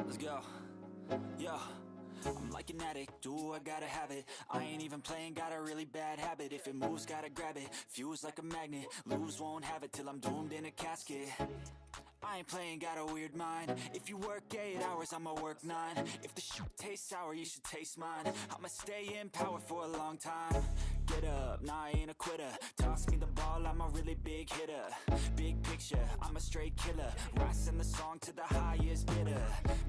Let's go. Yo, I'm like an addict, do I gotta have it. I ain't even playing, got a really bad habit. If it moves, gotta grab it, fuse like a magnet. Lose, won't have it till I'm doomed in a casket. I ain't playing, got a weird mind. If you work 8 hours, I'ma work 9. If the shoot tastes sour, you should taste mine. I'ma stay in power for a long time. Get up, nah, I ain't a quitter. Toss me the ball, I'm a really big hitter. Big picture, I'm a straight killer. Rising the song to the highest bidder.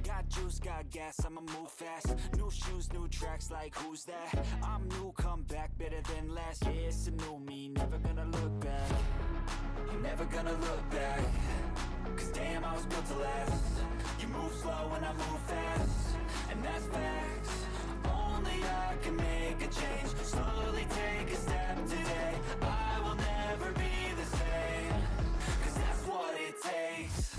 Got juice, got gas, I'ma move fast. New shoes, new tracks, like who's that? I'm new, come back, better than last. Yeah, it's a new me, never gonna look back. I'm never gonna look back. Cause damn, I was built to last. You move slow and I move fast, and that's facts. Only I can make a change. Slowly take a step today. I will never be the same. Cause that's what it takes.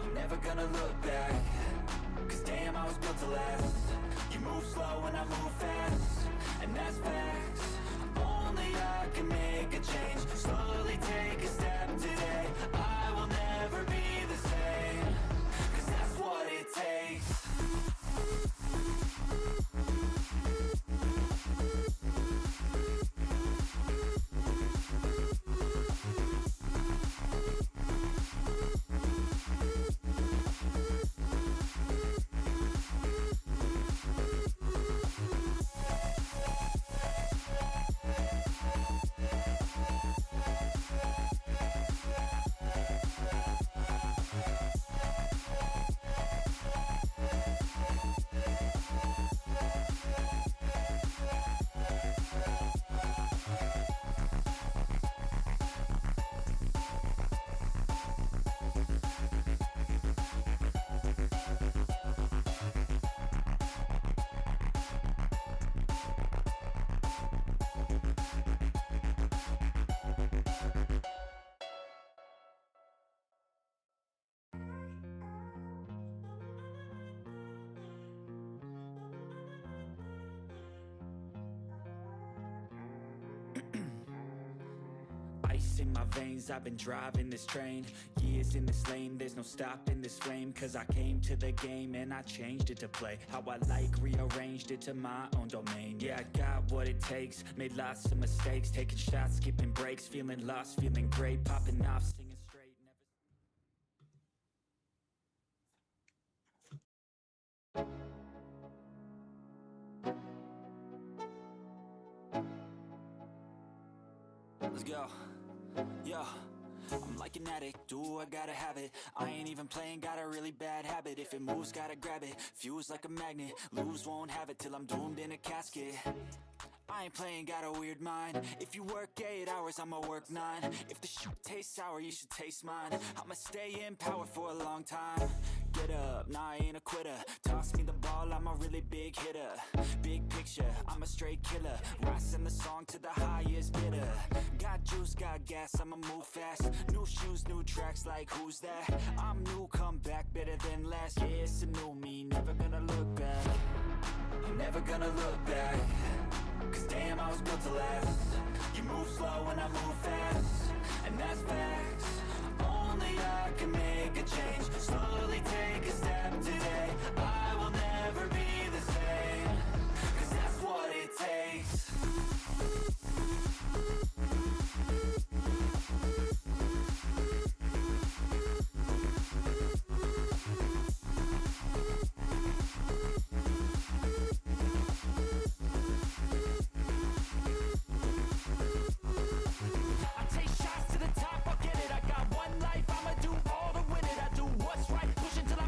I'm never gonna look back. Cause damn, I was built to last. You move slow and I move fast, and that's facts. Only I can make a change. Slowly take a step today. I will never be the same. Cause that's what it takes. In my veins, I've been driving this train. Years in this lane, there's no stopping this flame. Cause I came to the game and I changed it to play how I like, rearranged it to my own domain. Yeah, I got what it takes, made lots of mistakes, taking shots, skipping breaks, feeling lost, feeling great, popping off, singing straight, Let's go. Yo, I'm like an addict, do I gotta have it. I ain't even playing, got a really bad habit. If it moves, gotta grab it, fuse like a magnet. Lose, won't have it till I'm doomed in a casket. I ain't playing, got a weird mind. If you work 8 hours, I'ma work 9. If the shoot tastes sour, you should taste mine. I'ma stay in power for a long time. Get up, nah, I ain't a quitter. Toss me the ball, I'm a really big hitter. Big picture, I'm a straight killer. Rising the song to the highest bidder. Got juice, got gas, I'ma move fast. New shoes, new tracks, like who's that? I'm new, come back, better than last. Yeah, it's a new me, never gonna look back. I'm never gonna look back. Cause damn, I was built to last. You move slow and I move fast, and that's facts. Only I can make a change. Slowly take a step today. I will never be the same. Cause that's what it takes. I take shots to the top, I'll get it. I got one life, I'ma do all to win it. I do what's right, push until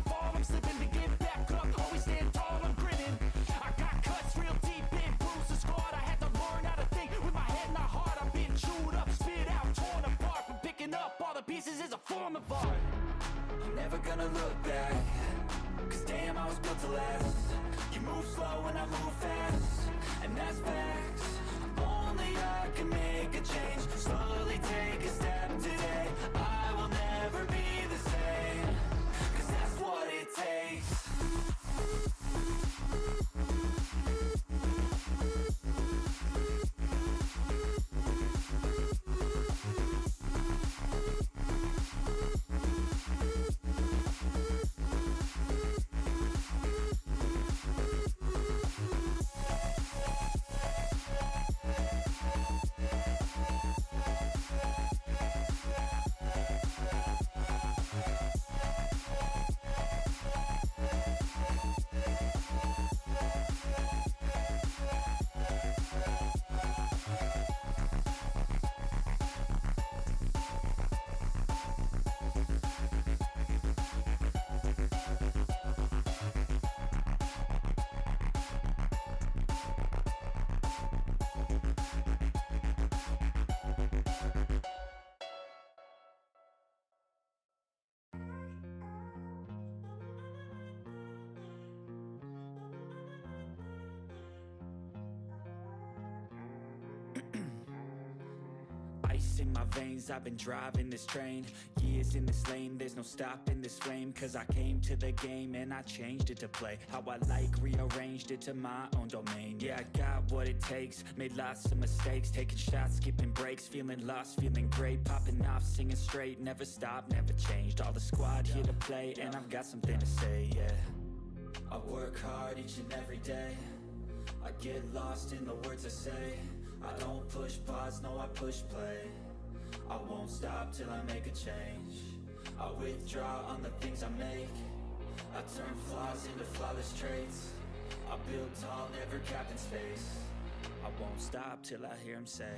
never gonna look back. Cause damn, I was built to last. You move slow and I move fast, and that's facts. Only I can make a change. Slowly take a step today. I will never be the same. Cause that's what it takes. Ice in my veins, I've been driving this train. Years in this lane, there's no stopping this flame. Cause I came to the game and I changed it to play how I like, rearranged it to my own domain. Yeah, I got what it takes, made lots of mistakes, taking shots, skipping breaks, feeling lost, feeling great, popping off, singing straight, never stopped, never changed. All the squad here to play, and I've got something to say, yeah. I work hard each and every day, I get lost in the words I say. I don't push pause, no I push play. I won't stop till I make a change. I withdraw on the things I make. I turn flaws into flawless traits. I build tall, never capped in space. I won't stop till I hear him say,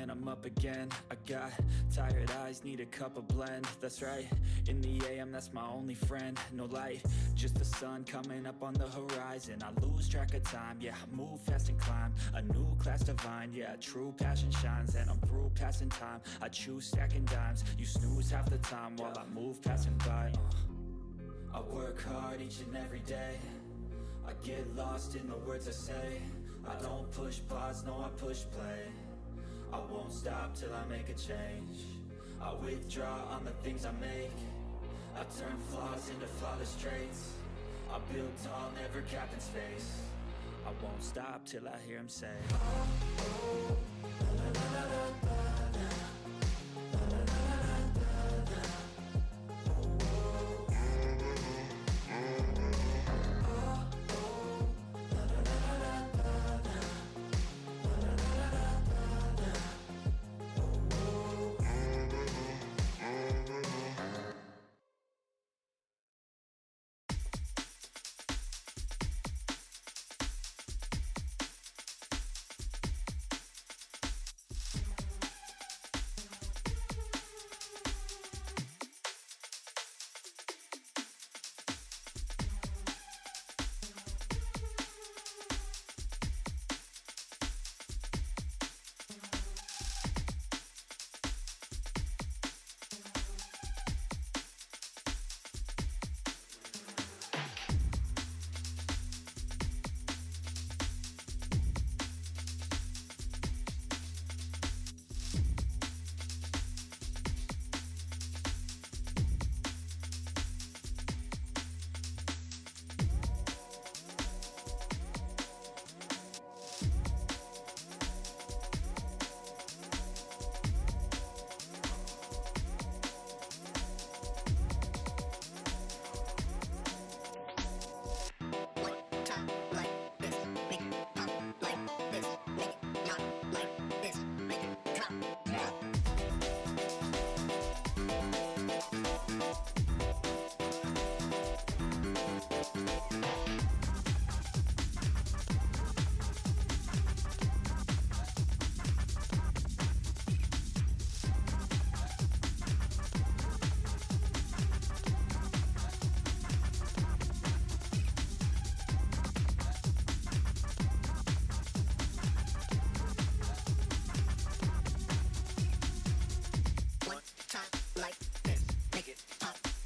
and I'm up again. I got tired eyes, need a cup of blend. That's right, in the AM, that's my only friend. No light, just the sun coming up on the horizon. I lose track of time, yeah, I move fast and climb. A new class divine, yeah, true passion shines. And I'm through passing time, I choose stacking dimes. You snooze half the time while I move passing by. I work hard each and every day, I get lost in the words I say. I don't push pause, no I push play. I won't stop till I make a change. I withdraw on the things I make. I turn flaws into flawless traits. I build tall, never capped in space. I won't stop till I hear him say,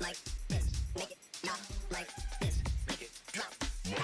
like this. Make it not like this. Make it drop like.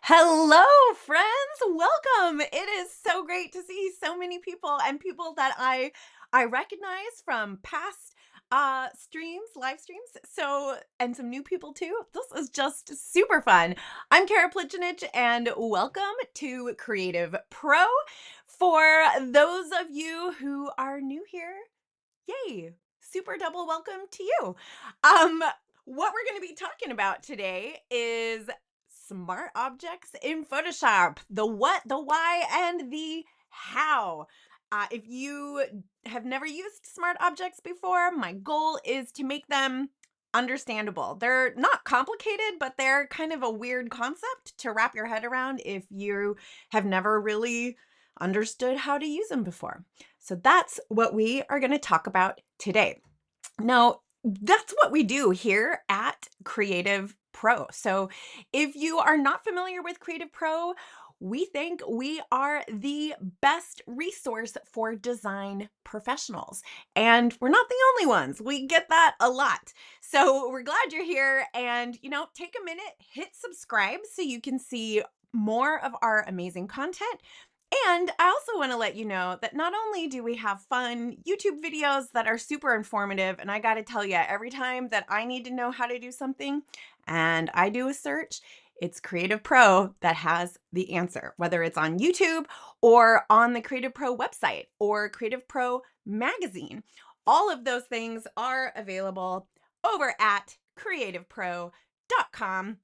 Hello, friends. Welcome. It is so great to see so many people and people that I recognize from past live streams. And some new people too. This is just super fun. I'm Kara Plichinich and welcome to Creative Pro. For those of you who are new here, yay, super double welcome to you. What we're going to be talking about today is smart objects in Photoshop, the what, the why, and the how. If you have never used smart objects before, my goal is to make them understandable. They're not complicated, but they're kind of a weird concept to wrap your head around if you have never really understood how to use them before. So that's what we are going to talk about today. Now, that's what we do here at Creative Pro. So if you are not familiar with Creative Pro, we think we are the best resource for design professionals. And we're not the only ones. We get that a lot. So we're glad you're here. And, take a minute, hit subscribe so you can see more of our amazing content. And I also want to let you know that not only do we have fun YouTube videos that are super informative, and I got to tell you, every time that I need to know how to do something and I do a search, it's Creative Pro that has the answer, whether it's on YouTube or on the Creative Pro website or Creative Pro magazine. All of those things are available over at creativepro.com.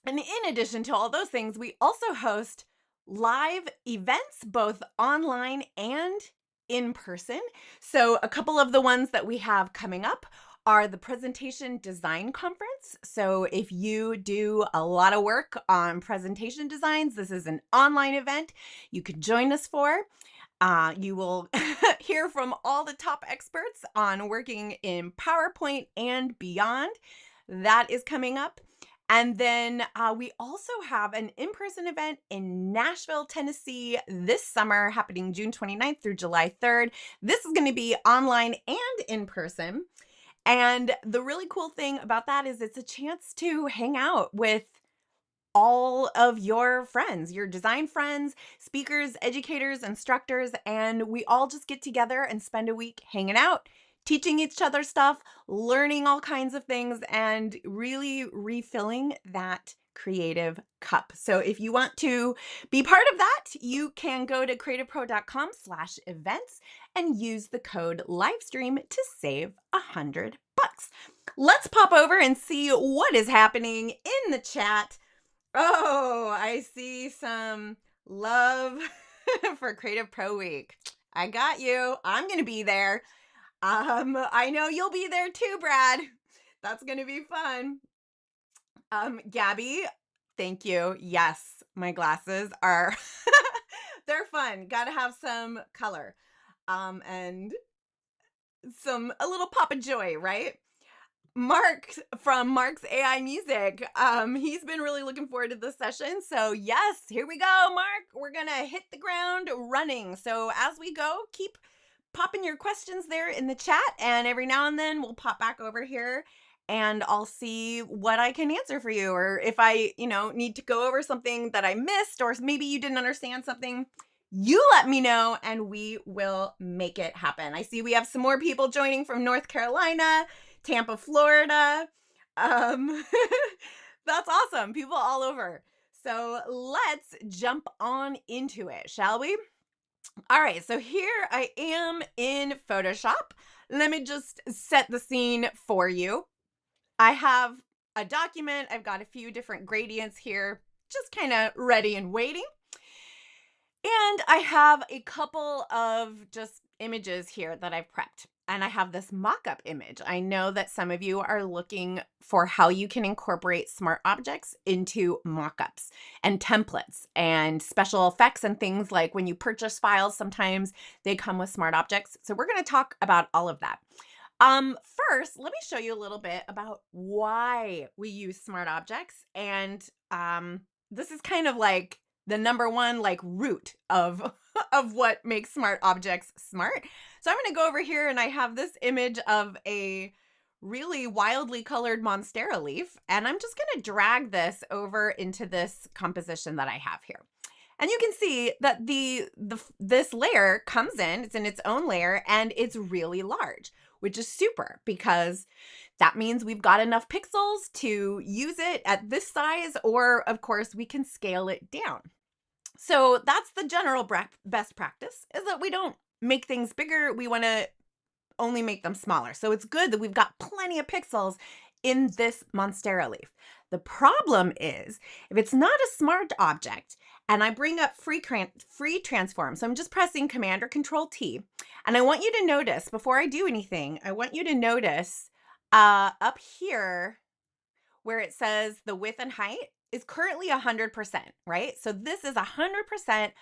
And in addition to all those things, we also host live events, both online and in person. So a couple of the ones that we have coming up are the Presentation Design Conference. So if you do a lot of work on presentation designs, this is an online event you could join us for. You will hear from all the top experts on working in PowerPoint and beyond. That is coming up. And then we also have an in-person event in Nashville, Tennessee this summer, happening June 29th through July 3rd. This is going to be online and in person. And the really cool thing about that is it's a chance to hang out with all of your friends, your design friends, speakers, educators, instructors, and we all just get together and spend a week hanging out, teaching each other stuff, learning all kinds of things, and really refilling that creative cup. So if you want to be part of that, you can go to creativepro.com/events and use the code livestream to save $100. Let's pop over and see what is happening in the chat. Oh, I see some love for Creative Pro Week. I got you. I'm going to be there. I know you'll be there too, Brad. That's going to be fun. Gabby, thank you. Yes, my glasses are they're fun. Got to have some color. And a little pop of joy, right? Mark from Mark's AI Music. He's been really looking forward to this session. So yes, here we go, Mark. We're gonna hit the ground running. So as we go, keep popping your questions there in the chat, and every now and then we'll pop back over here and I'll see what I can answer for you, or if I, need to go over something that I missed, or maybe you didn't understand something, you let me know and we will make it happen. I see we have some more people joining from North Carolina, Tampa, Florida. That's awesome. People all over. So let's jump on into it, shall we? All right, so here I am in Photoshop. Let me just set the scene for you. I have a document. I've got a few different gradients here, just kind of ready and waiting. And I have a couple of just images here that I've prepped. and I have this mock-up image. I know that some of you are looking for how you can incorporate smart objects into mock-ups and templates and special effects and things like when you purchase files, sometimes they come with smart objects. So we're going to talk about all of that. First, let me show you a little bit about why we use smart objects. And this is kind of like the number one like root of of what makes smart objects smart. So I'm going to go over here and I have this image of a really wildly colored monstera leaf, and I'm just going to drag this over into this composition that I have here. And you can see that this layer comes in, it's in its own layer, and it's really large, which is super because that means we've got enough pixels to use it at this size, or of course we can scale it down. So that's the general best practice, is that we don't make things bigger. We want to only make them smaller. So it's good that we've got plenty of pixels in this monstera leaf. The problem is if it's not a smart object and I bring up free transform, so I'm just pressing Command or Control T, and I want you to notice before I do anything, I want you to notice up here where it says the width and height is currently 100%, right? So this is 100%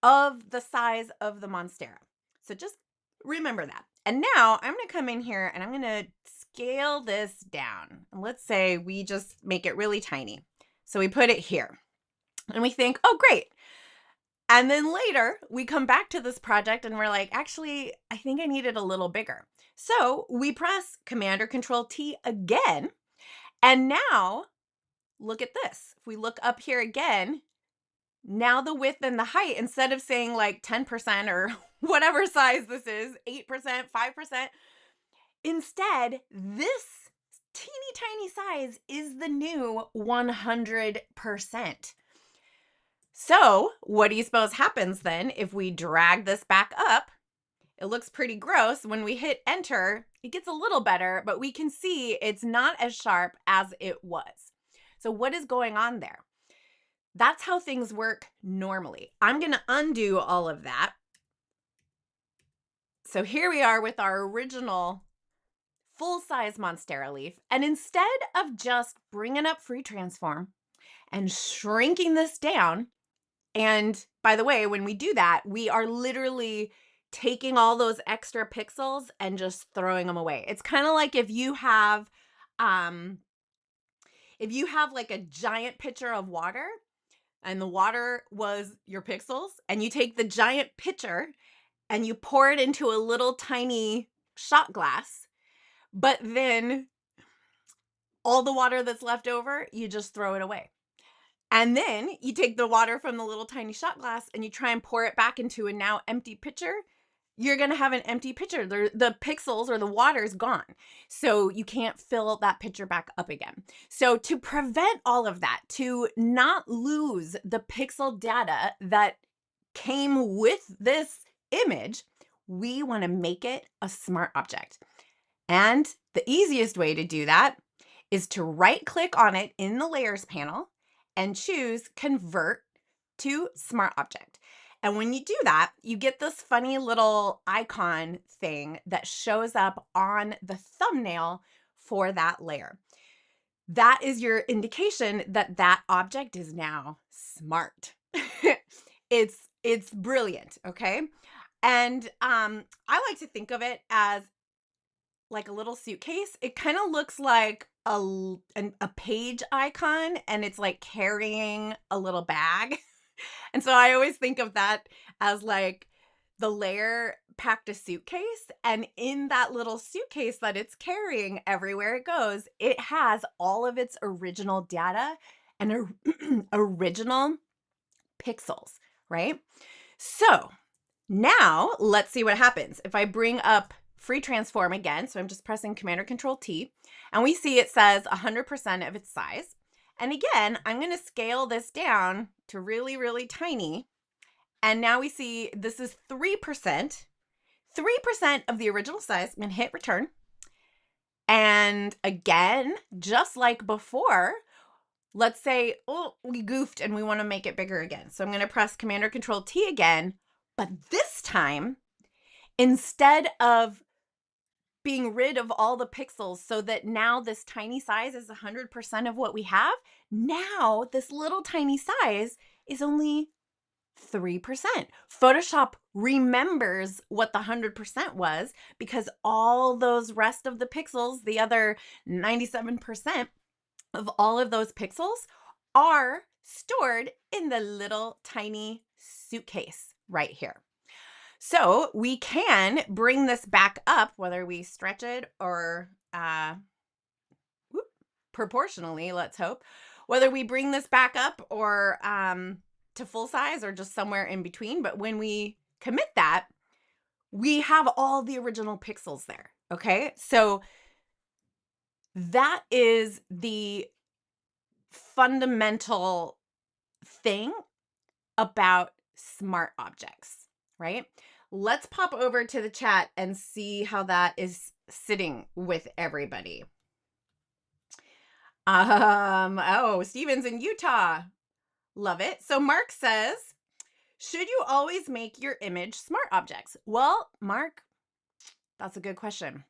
of the size of the monstera. So just remember that. And now I'm going to come in here and I'm going to scale this down. And let's say we just make it really tiny. So we put it here and we think, oh, great. And then later we come back to this project and we're like, actually, I think I need it a little bigger. So we press Command or Control T again. And now look at this. If we look up here again, now the width and the height, instead of saying like 10% or whatever size this is, 8%, 5%, instead, this teeny tiny size is the new 100%. So what do you suppose happens then if we drag this back up? It looks pretty gross. When we hit enter, it gets a little better, but we can see it's not as sharp as it was. So what is going on there? That's how things work normally. I'm going to undo all of that. So here we are with our original full-size monstera leaf. And instead of just bringing up free transform and shrinking this down, and by the way, when we do that, we are literally taking all those extra pixels and just throwing them away. It's kind of like if you have like a giant pitcher of water and the water was your pixels, and you take the giant pitcher and you pour it into a little tiny shot glass, but then all the water that's left over, you just throw it away. And then you take the water from the little tiny shot glass and you try and pour it back into a now empty pitcher. You're going to have an empty pitcher. The pixels or the water is gone. So you can't fill that pitcher back up again. So to prevent all of that, to not lose the pixel data that came with this image, we want to make it a smart object. And the easiest way to do that is to right click on it in the layers panel and choose Convert to Smart Object. And when you do that, you get this funny little icon thing that shows up on the thumbnail for that layer. That is your indication that that object is now smart. It's brilliant, okay? And I like to think of it as like a little suitcase. It kind of looks like a page icon, and it's like carrying a little bag. And so I always think of that as like the layer packed a suitcase, and in that little suitcase that it's carrying everywhere it goes, it has all of its original data and original pixels, right? So now let's see what happens. If I bring up free transform again, so I'm just pressing Command or Control T, and we see it says 100% of its size. And again, I'm going to scale this down to really, really tiny. And now we see this is 3%, 3% of the original size. I'm going to hit return. And again, just like before, let's say, oh, we goofed and we want to make it bigger again. So I'm going to press Command or Control T again, but this time, instead of being rid of all the pixels so that now this tiny size is 100% of what we have. Now this little tiny size is only 3%. Photoshop remembers what the 100% was because all those rest of the pixels, the other 97% of all of those pixels, are stored in the little tiny suitcase right here. So we can bring this back up, whether we stretch it or proportionally, let's hope, whether we bring this back up or to full size or just somewhere in between. But when we commit that, we have all the original pixels there. Okay, so that is the fundamental thing about smart objects, right? Let's pop over to the chat and see how that is sitting with everybody. Oh, Steven's in Utah. Love it. So Mark says, should you always make your image smart objects? Well, Mark, that's a good question.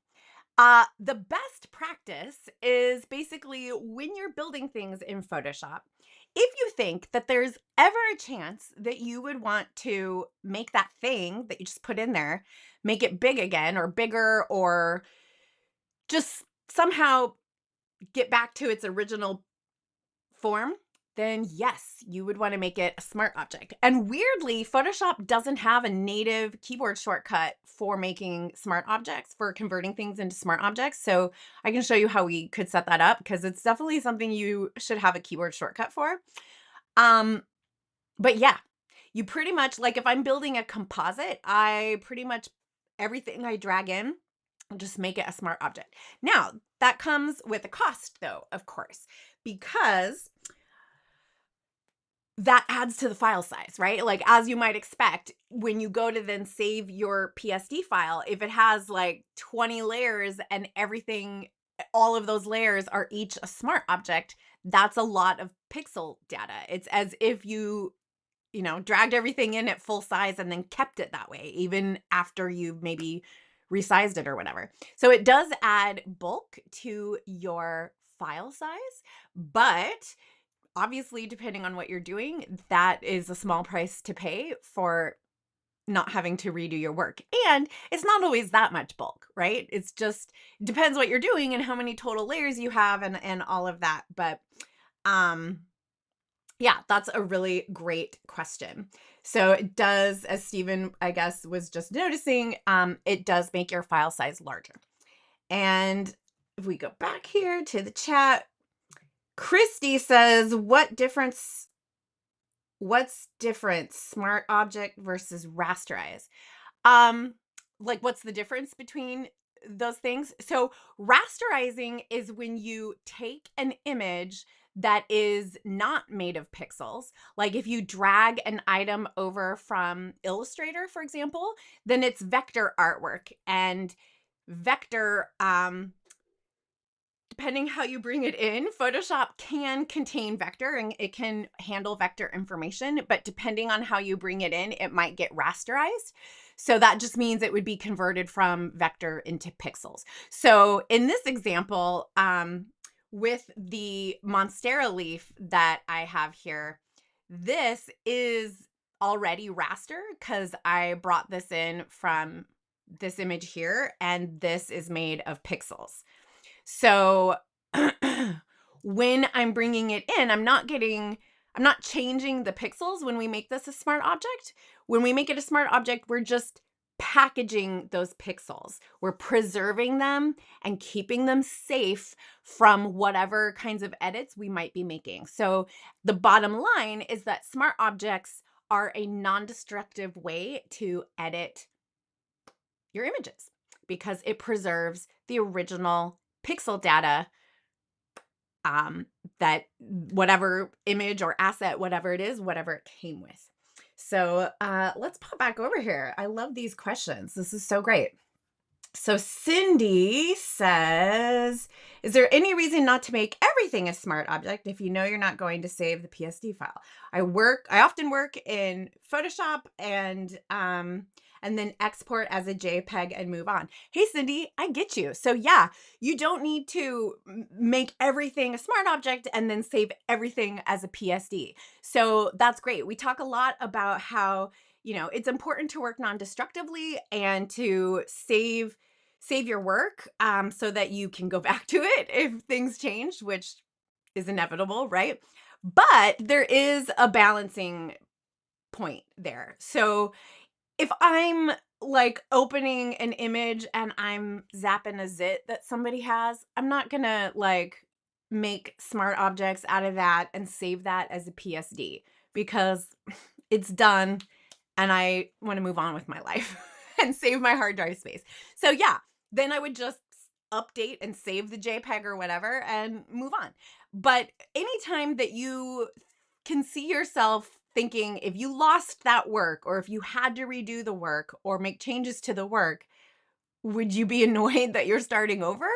The best practice is basically when you're building things in Photoshop, if you think that there's ever a chance that you would want to make that thing that you just put in there, make it big again or bigger, or just somehow get back to its original form, then yes, you would want to make it a smart object. And weirdly, Photoshop doesn't have a native keyboard shortcut for making smart objects, for converting things into smart objects. So I can show you how we could set that up because it's definitely something you should have a keyboard shortcut for. But yeah, you pretty much, like if I'm building a composite, I pretty much everything I drag in, I'll just make it a smart object. Now, that comes with a cost though, of course, because that adds to the file size, right? Like as you might expect, when you go to then save your PSD file, if it has like 20 layers and everything, all of those layers are each a smart object, that's a lot of pixel data. It's as if you dragged everything in at full size and then kept it that way, even after you've maybe resized it or whatever. So it does add bulk to your file size, but obviously, depending on what you're doing, that is a small price to pay for not having to redo your work. And it's not always that much bulk, right? It's just depends what you're doing and how many total layers you have and all of that. But yeah, that's a really great question. So it does, as Stephen, I guess, was just noticing, it does make your file size larger. And if we go back here to the chat, Christy says, what's different, smart object versus rasterize? Like what's the difference between those things? So rasterizing is when you take an image that is not made of pixels. Like if you drag an item over from Illustrator, for example, then it's vector artwork, and vector, depending how you bring it in, Photoshop can contain vector and it can handle vector information, but depending on how you bring it in, it might get rasterized. So that just means it would be converted from vector into pixels. So in this example, with the Monstera leaf that I have here, this is already raster because I brought this in from this image here, and this is made of pixels. So when I'm bringing it in, I'm not changing the pixels when we make this a smart object. When we make it a smart object, we're just packaging those pixels. We're preserving them and keeping them safe from whatever kinds of edits we might be making. So the bottom line is that smart objects are a non-destructive way to edit your images because it preserves the original pixel data that whatever image or asset, whatever it is, whatever it came with. So let's pop back over here. I love these questions. This is so great. So Cindy says, is there any reason not to make everything a smart object if you know you're not going to save the PSD file? I often work in Photoshop and then export as a JPEG and move on. Hey Cindy, I get you. So yeah, you don't need to make everything a smart object and then save everything as a PSD. So that's great. We talk a lot about how, it's important to work non-destructively and to save your work so that you can go back to it if things change, which is inevitable, right? But there is a balancing point there. So if I'm like opening an image and I'm zapping a zit that somebody has, I'm not gonna like make smart objects out of that and save that as a PSD because it's done and I want to move on with my life and save my hard drive space. So yeah, then I would just update and save the JPEG or whatever and move on. But anytime that you can see yourself thinking, if you lost that work or if you had to redo the work or make changes to the work, would you be annoyed that you're starting over?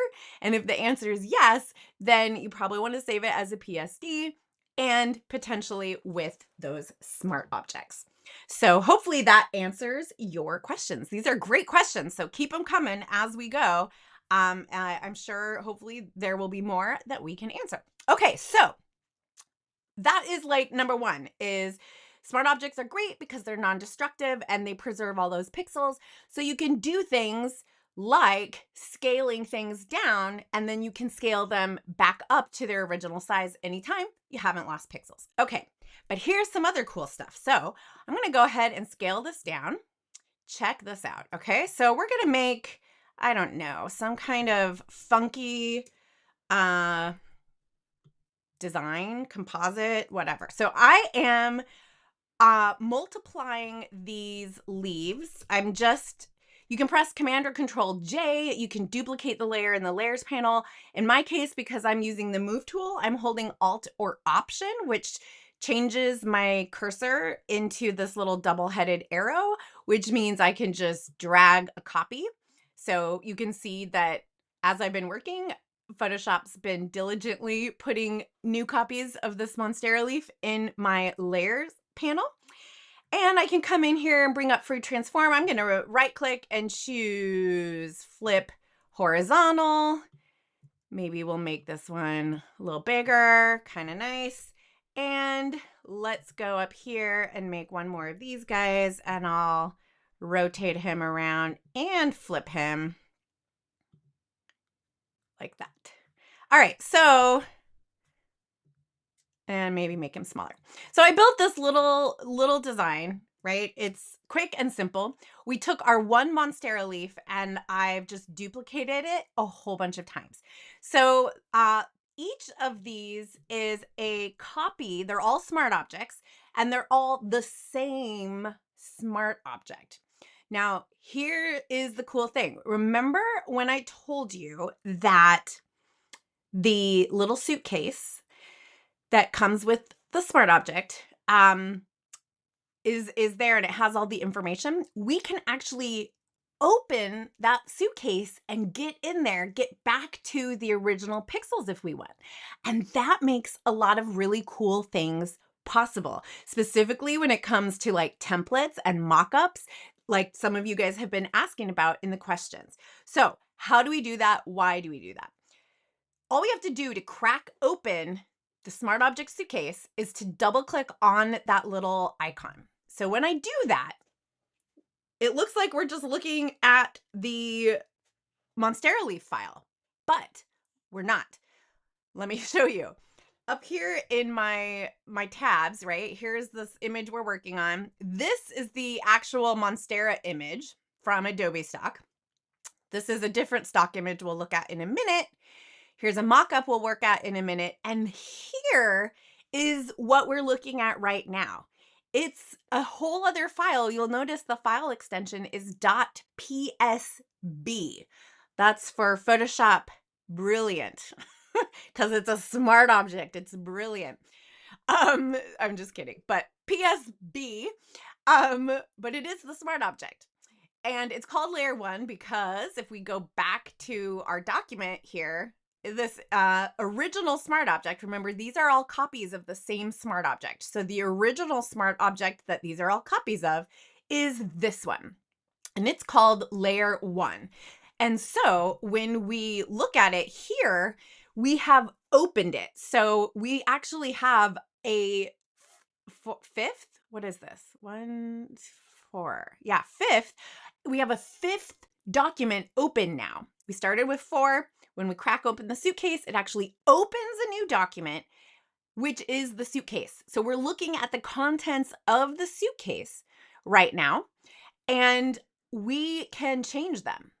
And if the answer is yes, then you probably want to save it as a PSD and potentially with those smart objects. So hopefully that answers your questions. These are great questions, so keep them coming as we go. I'm sure hopefully there will be more that we can answer. Okay, so that is like number one is smart objects are great because they're non-destructive and they preserve all those pixels. So you can do things like scaling things down and then you can scale them back up to their original size anytime you haven't lost pixels. Okay, but here's some other cool stuff. So I'm going to go ahead and scale this down. Check this out. Okay, so we're going to make, I don't know, some kind of funky design, composite, whatever. So I am multiplying these leaves. You can press Command or Control J. You can duplicate the layer in the layers panel. In my case, because I'm using the move tool, I'm holding Alt or Option, which changes my cursor into this little double-headed arrow, which means I can just drag a copy. So you can see that as I've been working, Photoshop's been diligently putting new copies of this Monstera leaf in my layers panel. And I can come in here and bring up Free Transform. I'm going to right click and choose Flip Horizontal. Maybe we'll make this one a little bigger, kind of nice. And let's go up here and make one more of these guys and I'll rotate him around and flip him like that. All right, so, and maybe make him smaller. So I built this little design, right? It's quick and simple. We took our one Monstera leaf and I've just duplicated it a whole bunch of times. So each of these is a copy. They're all smart objects and they're all the same smart object. Now, here is the cool thing. Remember when I told you that the little suitcase that comes with the smart object is there and it has all the information? We can actually open that suitcase and get in there, get back to the original pixels if we want. And that makes a lot of really cool things possible, specifically when it comes to like templates and mock-ups, like some of you guys have been asking about in the questions. So how do we do that? Why do we do that? All we have to do to crack open the Smart Object suitcase is to double click on that little icon. So when I do that, it looks like we're just looking at the Monstera leaf file, but we're not. Let me show you. Up here in my tabs, right? Here's this image we're working on. This is the actual Monstera image from Adobe stock. This is a different stock image we'll look at in a minute. Here's a mock-up we'll work at in a minute. And here is what we're looking at right now. It's a whole other file. You'll notice the file extension is .psb. That's for Photoshop Brilliant because it's a smart object. It's brilliant. I'm just kidding, but PSB, but it is the smart object. And it's called layer 1 because if we go back to our document here, this original smart object, remember these are all copies of the same smart object. So the original smart object that these are all copies of is this one. And it's called layer 1. And so when we look at it here, we have opened it. So we actually have a fifth. What is this? 1, 4. Yeah, fifth. We have a fifth document open now. We started with 4. When we crack open the suitcase, it actually opens a new document, which is the suitcase. So we're looking at the contents of the suitcase right now, and we can change them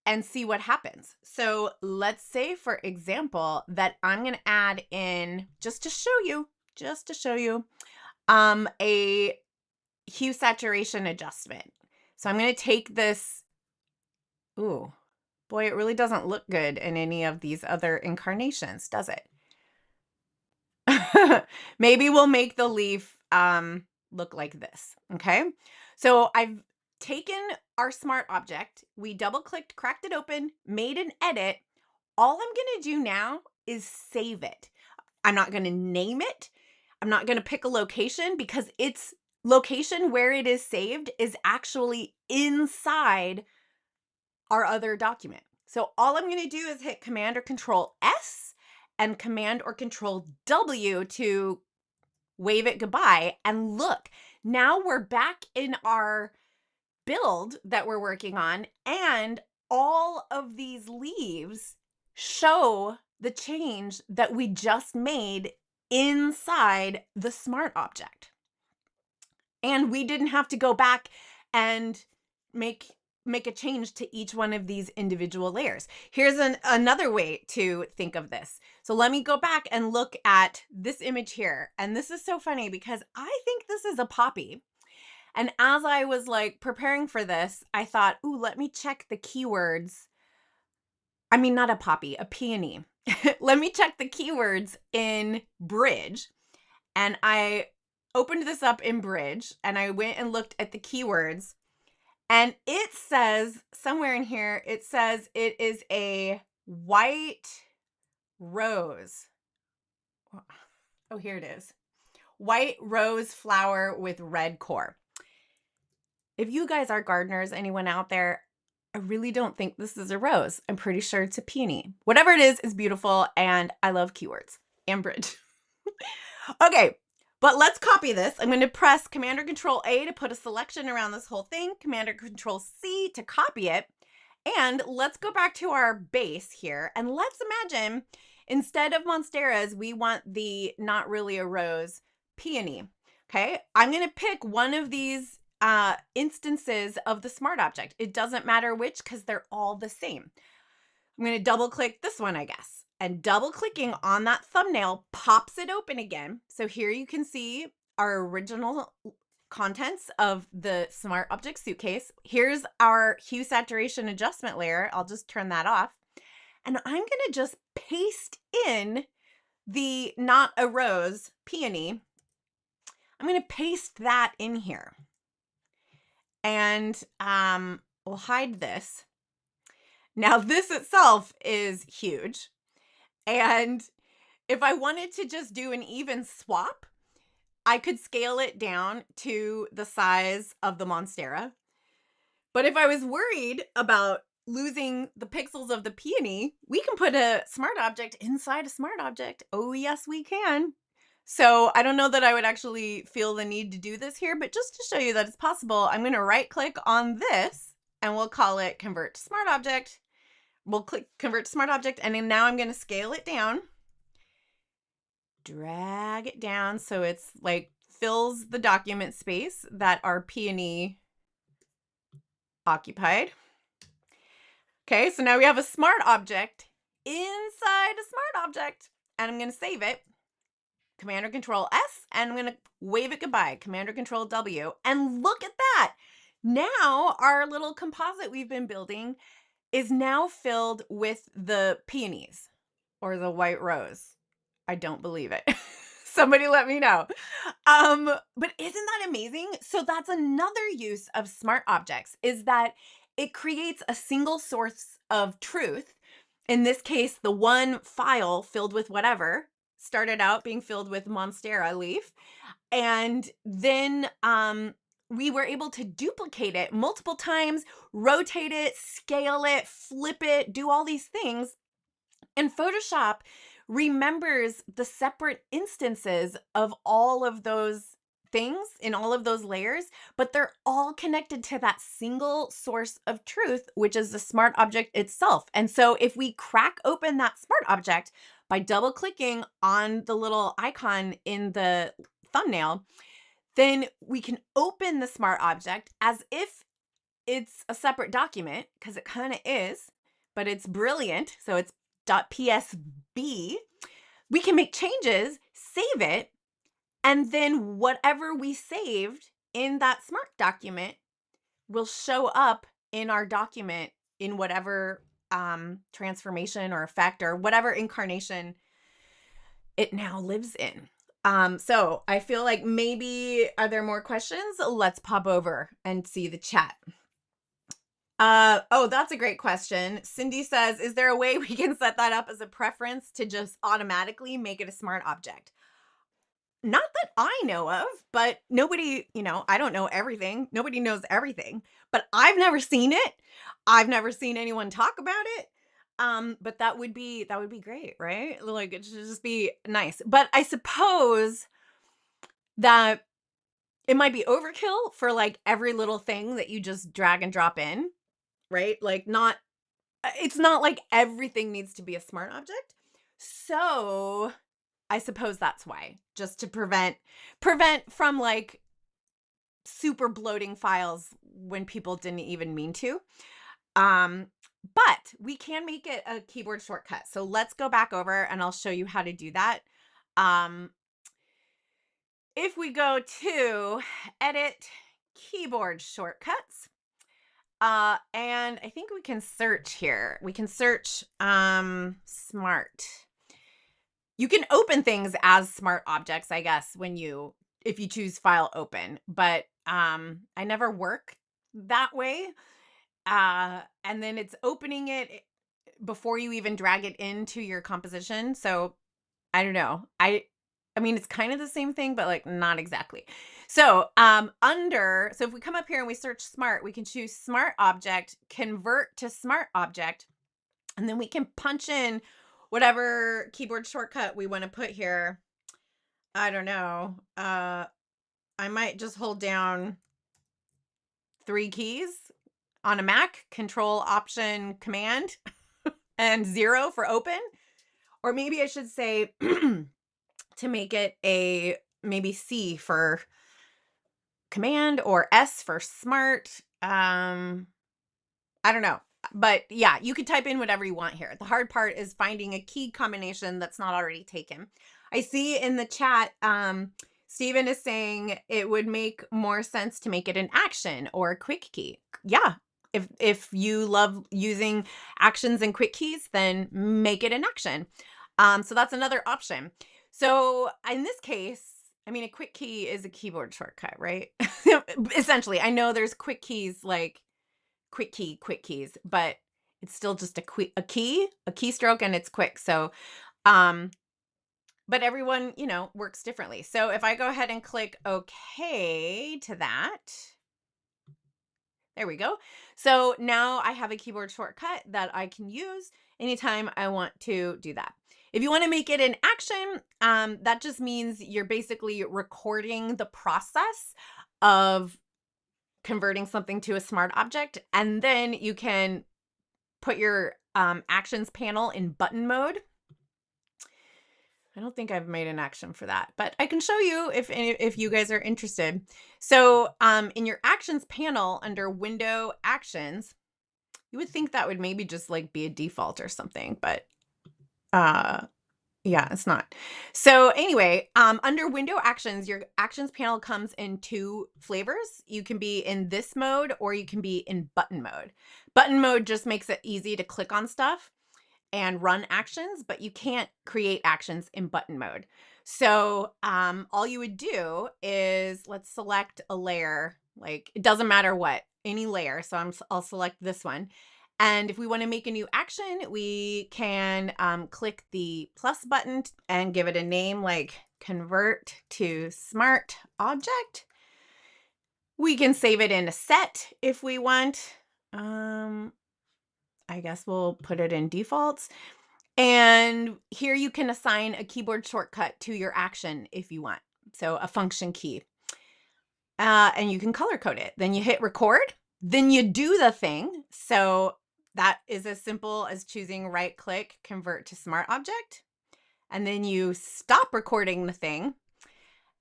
and see what happens. So let's say, for example, that I'm going to add in, just to show you, a hue saturation adjustment. So I'm going to take this. Ooh, boy, it really doesn't look good in any of these other incarnations, does it? Maybe we'll make the leaf look like this. Okay. So I've taken our smart object, we double clicked, cracked it open, made an edit. All I'm going to do now is save it. I'm not going to name it. I'm not going to pick a location because its location where it is saved is actually inside our other document. So all I'm going to do is hit Command or Control S and Command or Control W to wave it goodbye. And look, now we're back in our build that we're working on, and all of these leaves show the change that we just made inside the smart object. And we didn't have to go back and make a change to each one of these individual layers. Here's another way to think of this. So let me go back and look at this image here. And this is so funny because I think this is a poppy. And as I was like preparing for this, I thought, ooh, let me check the keywords. I mean, not a poppy, a peony. Let me check the keywords in Bridge. And I opened this up in Bridge and I went and looked at the keywords. And it says somewhere in here, it says it is a white rose. Oh, here it is. White rose flower with red core. If you guys are gardeners, anyone out there, I really don't think this is a rose. I'm pretty sure it's a peony. Whatever it is beautiful, and I love keywords and Bridge. Okay, but let's copy this. I'm going to press Command or Control A to put a selection around this whole thing, Command or Control C to copy it, and let's go back to our base here, and let's imagine instead of monsteras, we want the not really a rose peony. Okay, I'm going to pick one of these instances of the smart object. It doesn't matter which because they're all the same. I'm going to double click this one, I guess. And double clicking on that thumbnail pops it open again. So here you can see our original contents of the smart object suitcase. Here's our hue saturation adjustment layer. I'll just turn that off. And I'm going to just paste in the not a rose peony. I'm going to paste that in here. And we'll hide this. Now this itself is huge. And if I wanted to just do an even swap, I could scale it down to the size of the monstera. But if I was worried about losing the pixels of the peony, we can put a smart object inside a smart object. Oh, yes, we can. So I don't know that I would actually feel the need to do this here, but just to show you that it's possible, I'm going to right click on this and we'll call it Convert to Smart Object. We'll click Convert to Smart Object, and then now I'm going to scale it down, drag it down so it's like fills the document space that our peony occupied. Okay, so now we have a smart object inside a smart object, and I'm going to save it. Command or Control S, and I'm going to wave it goodbye. Command or Control W, and look at that. Now our little composite we've been building is now filled with the peonies or the white rose. I don't believe it. Somebody let me know. But isn't that amazing? amazing? So that's another use of smart objects, is that it creates a single source of truth. In this case, the one file filled with whatever started out being filled with Monstera leaf. And then we were able to duplicate it multiple times, rotate it, scale it, flip it, do all these things. And Photoshop remembers the separate instances of all of those things in all of those layers, but they're all connected to that single source of truth, which is the smart object itself. And so if we crack open that smart object by double clicking on the little icon in the thumbnail, then we can open the smart object as if it's a separate document, because it kind of is, but it's brilliant. So it's .psb. We can make changes, save it, and then whatever we saved in that smart document will show up in our document in whatever transformation or effect or whatever incarnation it now lives in. So I feel like maybe, are there more questions? Let's pop over and see the chat. Oh, that's a great question. Cindy says, is there a way we can set that up as a preference to just automatically make it a smart object? Not that I know of, but nobody, I don't know everything. Nobody knows everything, but I've never seen it. I've never seen anyone talk about it. But that would be great, right? Like, it should just be nice. But I suppose that it might be overkill for like every little thing that you just drag and drop in, right? Like, it's not like everything needs to be a smart object. So I suppose that's why, just to prevent from like super bloating files when people didn't even mean to. But we can make it a keyboard shortcut. So let's go back over and I'll show you how to do that. If we go to edit keyboard shortcuts, and I think we can search here. We can search smart. You can open things as smart objects, I guess, if you choose file open, but I never work that way. And then it's opening it before you even drag it into your composition. So I don't know. I mean, it's kind of the same thing, but like not exactly. So so if we come up here and we search smart, we can choose smart object, convert to smart object, and then we can punch in whatever keyboard shortcut we want to put here. I don't know. I might just hold down 3 keys on a Mac, Control, Option, Command, and 0 for open. Or maybe I should say to make it maybe C for command or S for smart. I don't know. But yeah, you could type in whatever you want here. The hard part is finding a key combination that's not already taken. I see in the chat, Steven is saying it would make more sense to make it an action or a quick key. Yeah. If you love using actions and quick keys, then make it an action. So that's another option. So in this case, I mean, a quick key is a keyboard shortcut, right? Essentially, I know there's quick keys like quick keys, but it's still just a keystroke, and it's quick. So, but everyone, works differently. So if I go ahead and click OK to that, there we go. So now I have a keyboard shortcut that I can use anytime I want to do that. If you want to make it an action, that just means you're basically recording the process of converting something to a smart object, and then you can put your actions panel in button mode. I don't think I've made an action for that, but I can show you if you guys are interested. So in your actions panel under window actions, you would think that would maybe just like be a default or something, but yeah, it's not. So anyway, under window actions, your actions panel comes in 2 flavors. You can be in this mode or you can be in button mode. Button mode just makes it easy to click on stuff and run actions, but you can't create actions in button mode. So all you would do is, let's select a layer, like it doesn't matter what, any layer. So I'll select this one. And if we want to make a new action, we can click the plus button and give it a name like convert to smart object. We can save it in a set if we want. I guess we'll put it in defaults. And here you can assign a keyboard shortcut to your action if you want. So a function key. And you can color code it. Then you hit record. Then you do the thing. So that is as simple as choosing right click, convert to smart object. And then you stop recording the thing.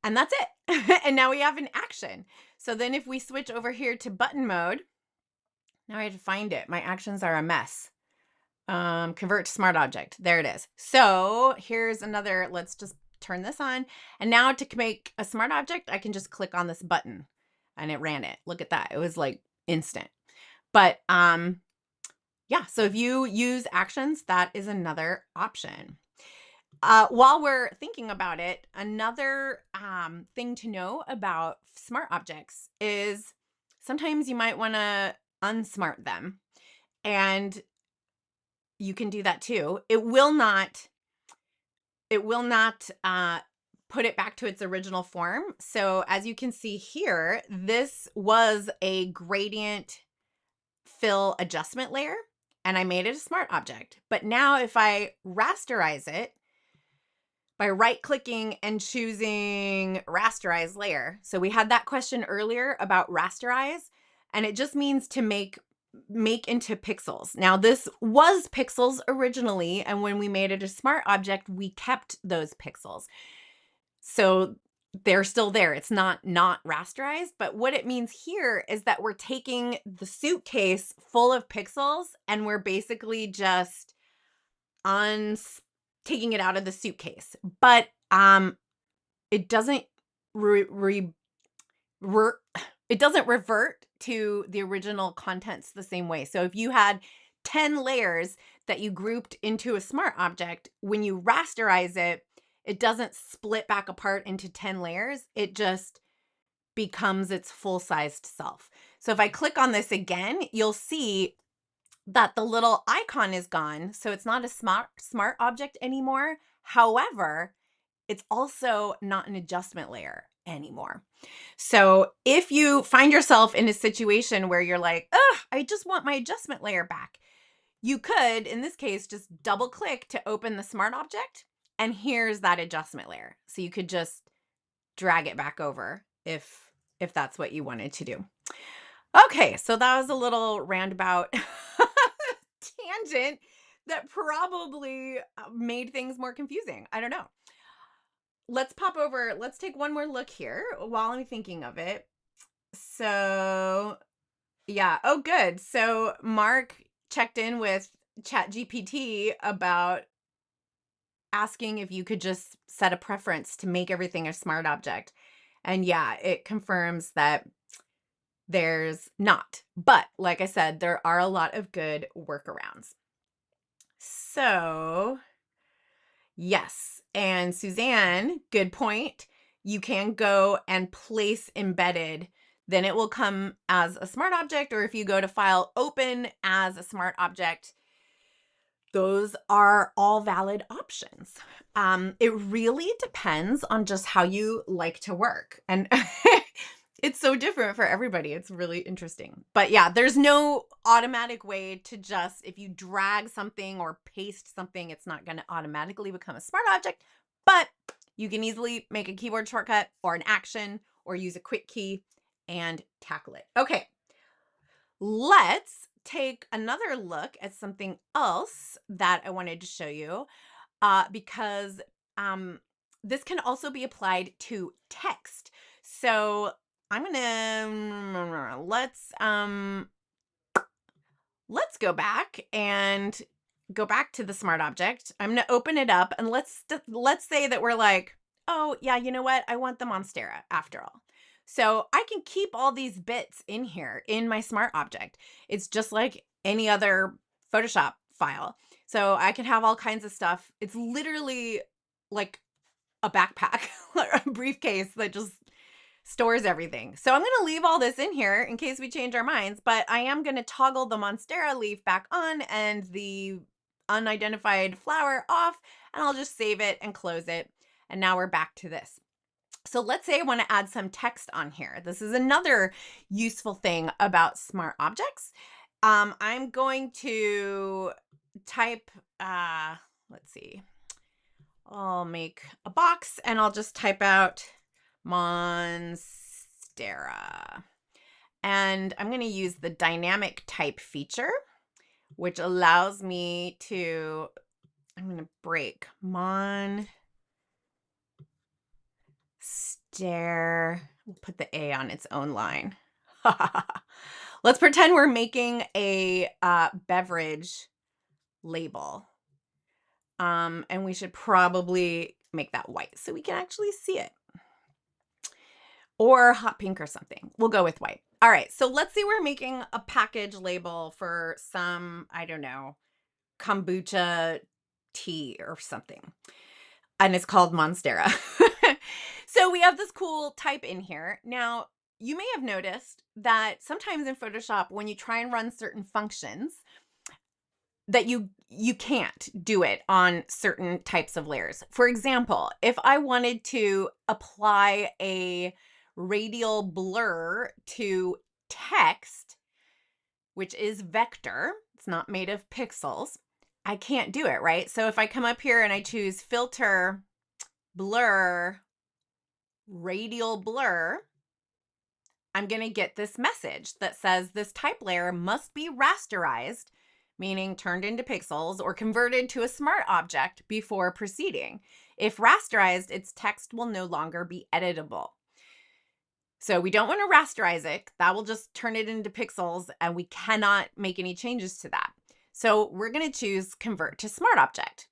And that's it. And now we have an action. So then if we switch over here to button mode, now I have to find it. My actions are a mess. Convert to smart object. There it is. So here's another, let's just turn this on. And now to make a smart object, I can just click on this button and it ran it. Look at that. It was like instant. But yeah, so if you use actions, that is another option. While we're thinking about it, another thing to know about smart objects is sometimes you might want to unsmart them. And you can do that too. It will not put it back to its original form. So as you can see here, this was a gradient fill adjustment layer and I made it a smart object. But now if I rasterize it by right clicking and choosing rasterize layer. So we had that question earlier about rasterize, and it just means to make into pixels. Now this was pixels originally, and when we made it a smart object, we kept those pixels. So they're still there. It's not rasterized, but what it means here is that we're taking the suitcase full of pixels and we're basically just taking it out of the suitcase. But it doesn't it doesn't revert to the original contents the same way. So if you had 10 layers that you grouped into a smart object, when you rasterize it, it doesn't split back apart into 10 layers. It just becomes its full-sized self. So if I click on this again, you'll see that the little icon is gone. So it's not a smart object anymore. However, it's also not an adjustment layer anymore. So if you find yourself in a situation where you're like, I just want my adjustment layer back, you could, in this case, just double click to open the smart object. And here's that adjustment layer. So you could just drag it back over if that's what you wanted to do. Okay, so that was a little roundabout tangent that probably made things more confusing. I don't know. Let's pop over. Let's take one more look here while I'm thinking of it. So yeah. Oh, good. So Mark checked in with ChatGPT about asking if you could just set a preference to make everything a smart object. And yeah, it confirms that there's not. But like I said, there are a lot of good workarounds. So yes. And Suzanne, good point. You can go and place embedded. Then it will come as a smart object, or if you go to file, open as a smart object. Those are all valid options. It really depends on just how you like to work. And it's so different for everybody. It's really interesting. But yeah, there's no automatic way to just, if you drag something or paste something, it's not going to automatically become a smart object. But you can easily make a keyboard shortcut or an action or use a quick key and tackle it. Okay, let's take another look at something else that I wanted to show you because this can also be applied to text. So I'm gonna let's go back and go back to the smart object. I'm gonna open it up and let's say that we're like, oh yeah, you know what? I want the Monstera after all. So I can keep all these bits in here in my smart object. It's just like any other Photoshop file. So I can have all kinds of stuff. It's literally like a backpack or a briefcase that just stores everything. So I'm going to leave all this in here in case we change our minds, but I am going to toggle the Monstera leaf back on and the unidentified flower off, and I'll just save it and close it. And now we're back to this. So let's say I want to add some text on here. This is another useful thing about smart objects. I'm going to type, let's see, I'll make a box and I'll just type out Monstera. And I'm going to use the dynamic type feature, which allows me to, I'm going to break Monstera. We'll put the A on its own line. Let's pretend we're making a beverage label. And we should probably make that white so we can actually see it. Or hot pink or something. We'll go with white. All right, so let's say we're making a package label for some, I don't know, kombucha tea or something. And it's called Monstera. So we have this cool type in here. Now, you may have noticed that sometimes in Photoshop, when you try and run certain functions, that you can't do it on certain types of layers. For example, if I wanted to apply a radial blur to text, which is vector, it's not made of pixels, I can't do it, right? So if I come up here and I choose filter, blur, radial blur, I'm going to get this message that says this type layer must be rasterized, meaning turned into pixels or converted to a smart object before proceeding. If rasterized, its text will no longer be editable. So we don't want to rasterize it. That will just turn it into pixels and we cannot make any changes to that. So we're going to choose convert to smart object.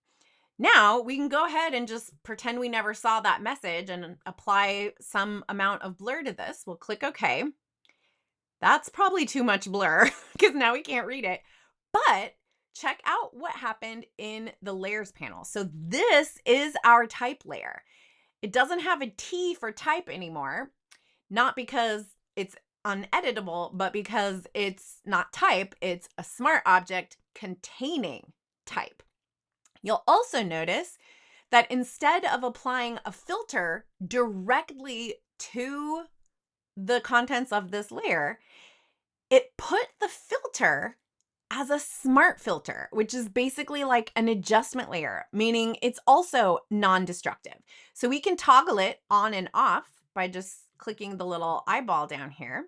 Now we can go ahead and just pretend we never saw that message and apply some amount of blur to this. We'll click OK. That's probably too much blur because now we can't read it. But check out what happened in the layers panel. So this is our type layer. It doesn't have a T for type anymore, not because it's uneditable, but because it's not type, it's a smart object containing type. You'll also notice that instead of applying a filter directly to the contents of this layer, it put the filter as a smart filter, which is basically like an adjustment layer, meaning it's also non-destructive. So we can toggle it on and off by just clicking the little eyeball down here.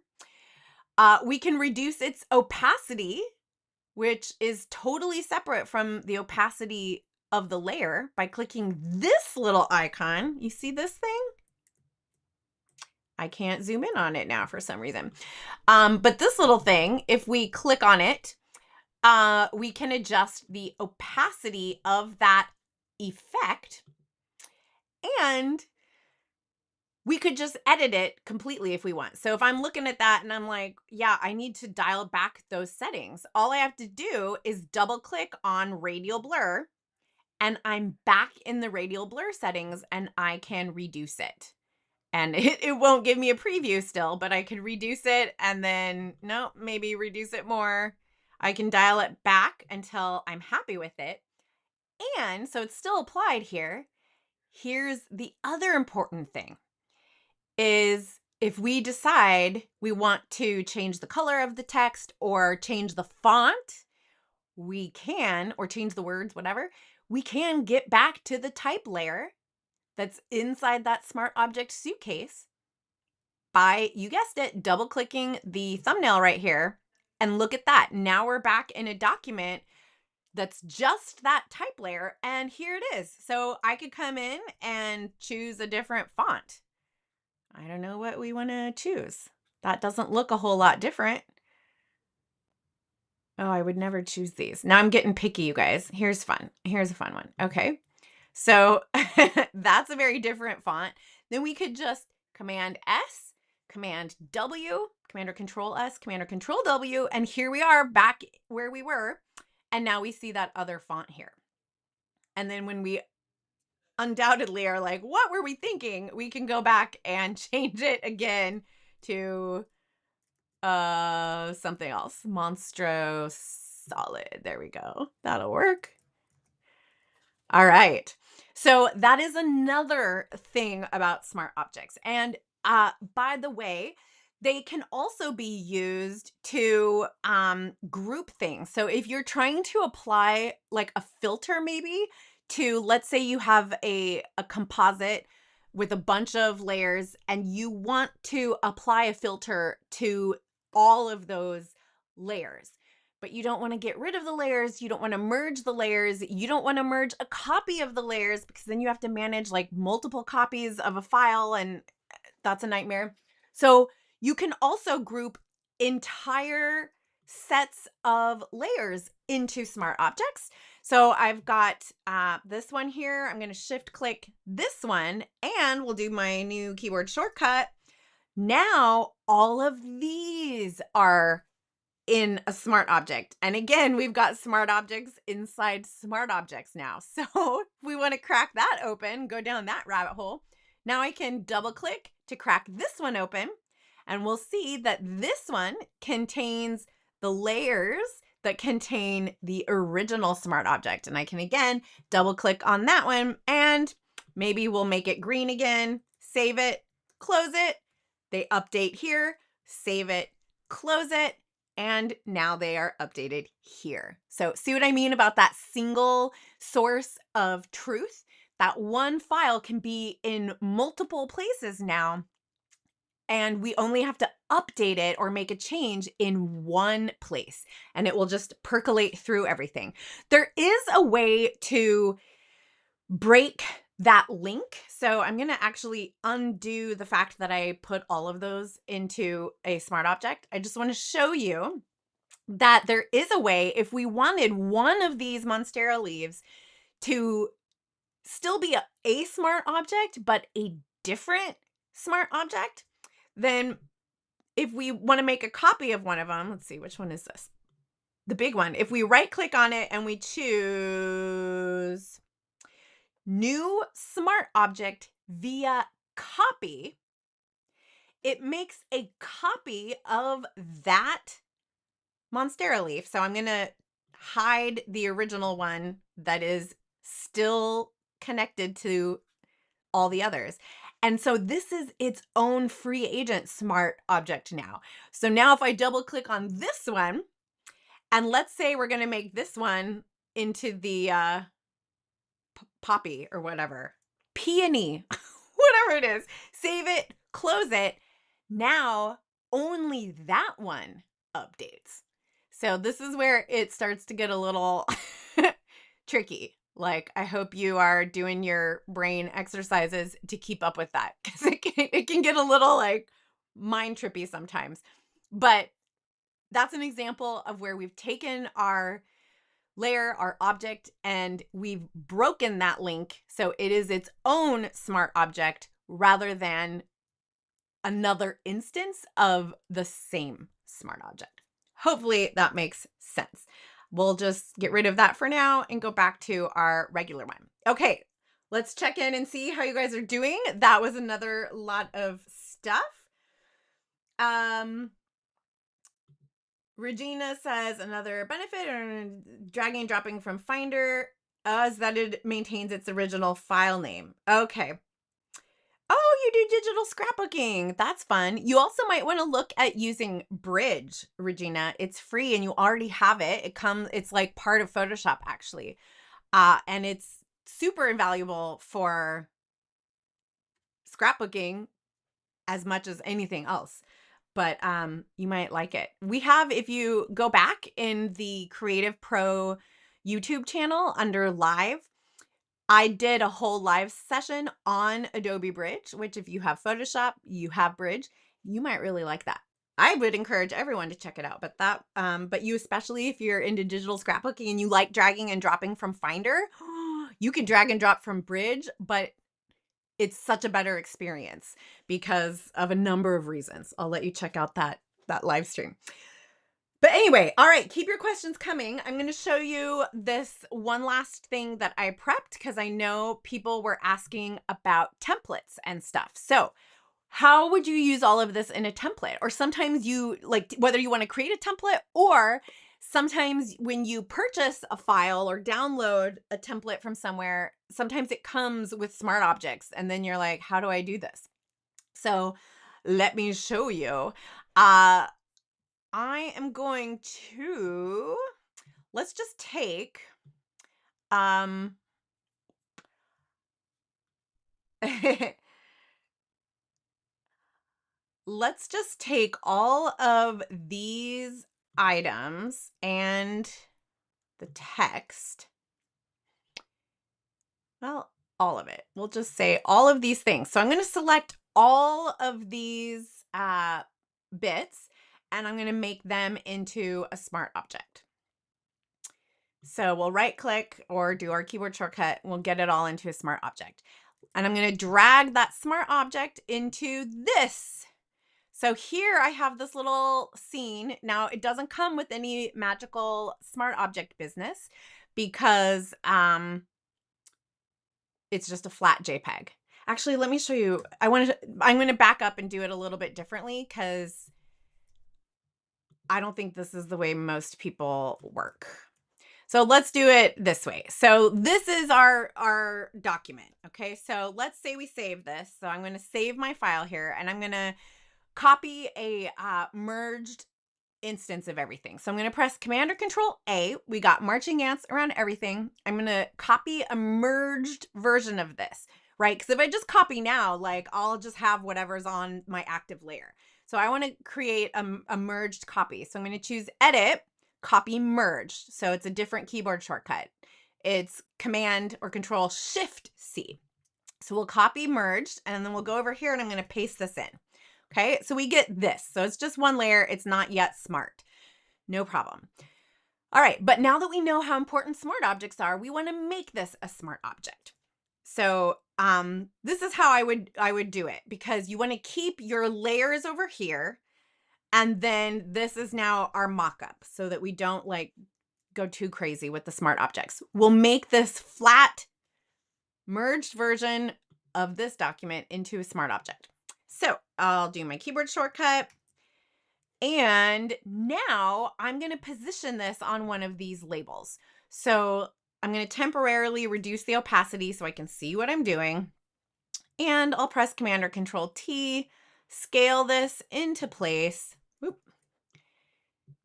We can reduce its opacity, which is totally separate from the opacity of the layer, by clicking this little icon. You see this thing? I can't zoom in on it now for some reason. But this little thing, if we click on it, we can adjust the opacity of that effect, and we could just edit it completely if we want. So if I'm looking at that and I'm like, yeah, I need to dial back those settings, all I have to do is double click on radial blur and I'm back in the radial blur settings and I can reduce it. And it won't give me a preview still, but I could reduce it and then, no, maybe reduce it more. I can dial it back until I'm happy with it. And so it's still applied here. Here's the other important thing is if we decide we want to change the color of the text or change the font, we can, or change the words, whatever, we can get back to the type layer that's inside that smart object suitcase by, you guessed it, double clicking the thumbnail right here. And look at that. Now we're back in a document that's just that type layer. And here it is. So I could come in and choose a different font. I don't know what we want to choose. That doesn't look a whole lot different. Oh, I would never choose these. Now I'm getting picky, you guys. Here's fun. Here's a fun one. Okay. So that's a very different font. Then we could just Command S, Command W, Command or Control S, Command or Control W, and here we are back where we were. And now we see that other font here. And then when we undoubtedly are like, what were we thinking? We can go back and change it again to something else. Monstro solid. There we go. That'll work. All right. So that is another thing about smart objects. And by the way, they can also be used to group things. So if you're trying to apply like a filter maybe to, let's say you have a composite with a bunch of layers and you want to apply a filter to all of those layers, but you don't want to get rid of the layers. You don't want to merge the layers. You don't want to merge a copy of the layers because then you have to manage like multiple copies of a file and that's a nightmare. So you can also group entire sets of layers into smart objects. So I've got this one here. I'm going to shift click this one and we'll do my new keyboard shortcut. Now all of these are in a smart object. And again, we've got smart objects inside smart objects now. So if we want to crack that open, go down that rabbit hole. Now I can double click to crack this one open and we'll see that this one contains the layers that contain the original smart object. And I can again double click on that one and maybe we'll make it green again, save it, close it. They update here, save it, close it. And now they are updated here. So see what I mean about that single source of truth? That one file can be in multiple places now, and we only have to update it or make a change in one place, and it will just percolate through everything. There is a way to break that link. So I'm going to actually undo the fact that I put all of those into a smart object. I just want to show you that there is a way, if we wanted one of these Monstera leaves to still be a smart object, but a different smart object, then if we want to make a copy of one of them, let's see, which one is this? The big one. If we right click on it and we choose New Smart Object via Copy, it makes a copy of that Monstera leaf. So I'm going to hide the original one that is still connected to all the others. And so this is its own free agent smart object now. So now if I double click on this one, and let's say we're going to make this one into the poppy or whatever, peony, whatever it is, save it, close it. Now only that one updates. So this is where it starts to get a little tricky. Like, I hope you are doing your brain exercises to keep up with that because it can get a little like mind trippy sometimes. But that's an example of where we've taken our layer, our object, and we've broken that link so it is its own smart object rather than another instance of the same smart object. Hopefully that makes sense. We'll just get rid of that for now and go back to our regular one. Okay, let's check in and see how you guys are doing. That was another lot of stuff. Regina says another benefit or dragging and dropping from Finder is that it maintains its original file name. Okay. Oh, you do digital scrapbooking. That's fun. You also might want to look at using Bridge, Regina. It's free and you already have it. It's like part of Photoshop actually. And it's super invaluable for scrapbooking as much as anything else. But you might like it. We have, if you go back in the CreativePro YouTube channel under live, I did a whole live session on Adobe Bridge, which if you have Photoshop, you have Bridge, you might really like that. I would encourage everyone to check it out, but you, especially if you're into digital scrapbooking and you like dragging and dropping from Finder, you can drag and drop from Bridge, but it's such a better experience because of a number of reasons. I'll let you check out that live stream. But anyway, all right, keep your questions coming. I'm going to show you this one last thing that I prepped because I know people were asking about templates and stuff. So how would you use all of this in a template? Or sometimes you like, whether you want to create a template or sometimes when you purchase a file or download a template from somewhere, sometimes it comes with smart objects. And then you're like, how do I do this? So let me show you. I am going to, let's just take, um, let's just take all of these items and the text. Well, all of it. We'll just say all of these things. So I'm going to select all of these bits and I'm going to make them into a smart object. So we'll right click or do our keyboard shortcut. We'll get it all into a smart object. And I'm going to drag that smart object into this. So here I have this little scene. Now it doesn't come with any magical smart object business because it's just a flat JPEG. Actually, let me show you. I'm going to back up and do it a little bit differently because I don't think this is the way most people work. So let's do it this way. So this is our document. Okay. So let's say we save this. So I'm going to save my file here and I'm going to copy a merged instance of everything. So I'm going to press Command or Control A. We got marching ants around everything. I'm going to copy a merged version of this, right? Because if I just copy now, like I'll just have whatever's on my active layer. So I want to create a merged copy. So I'm going to choose Edit, Copy Merged. So it's a different keyboard shortcut. It's Command or Control Shift C. So we'll copy merged and then we'll go over here and I'm going to paste this in. Okay, so we get this. So it's just one layer. It's not yet smart. No problem. All right, but now that we know how important smart objects are, we want to make this a smart object. So this is how I would do it because you want to keep your layers over here. And then this is now our mock-up so that we don't like go too crazy with the smart objects. We'll make this flat merged version of this document into a smart object. So I'll do my keyboard shortcut. And now I'm going to position this on one of these labels. So I'm going to temporarily reduce the opacity so I can see what I'm doing. And I'll press Command or Control T, scale this into place. Whoop,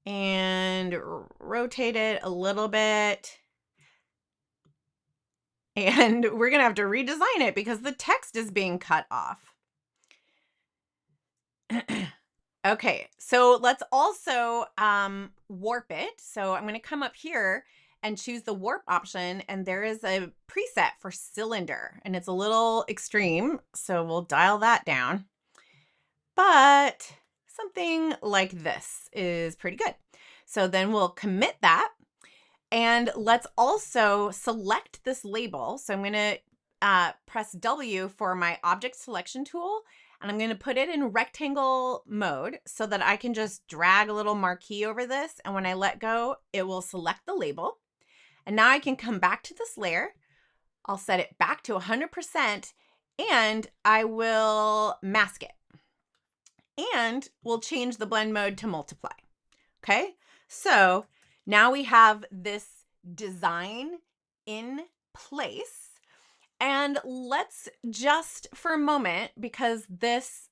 and rotate it a little bit. And we're going to have to redesign it because the text is being cut off. Okay, so let's also warp it. So I'm going to come up here and choose the warp option. And there is a preset for cylinder. And it's a little extreme. So we'll dial that down. But something like this is pretty good. So then we'll commit that. And let's also select this label. So I'm going to press W for my object selection tool. And I'm going to put it in rectangle mode so that I can just drag a little marquee over this. And when I let go, it will select the label. And now I can come back to this layer. I'll set it back to 100% and I will mask it. And we'll change the blend mode to multiply. Okay, so now we have this design in place. And let's just for a moment, because this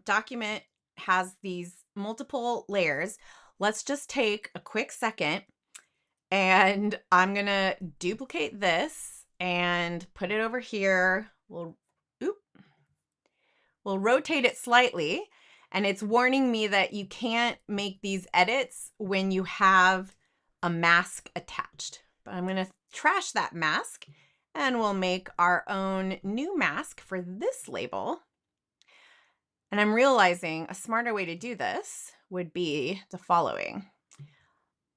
document has these multiple layers, let's just take a quick second and I'm going to duplicate this and put it over here. We'll rotate it slightly. And it's warning me that you can't make these edits when you have a mask attached. But I'm going to trash that mask and we'll make our own new mask for this label. And I'm realizing a smarter way to do this would be the following.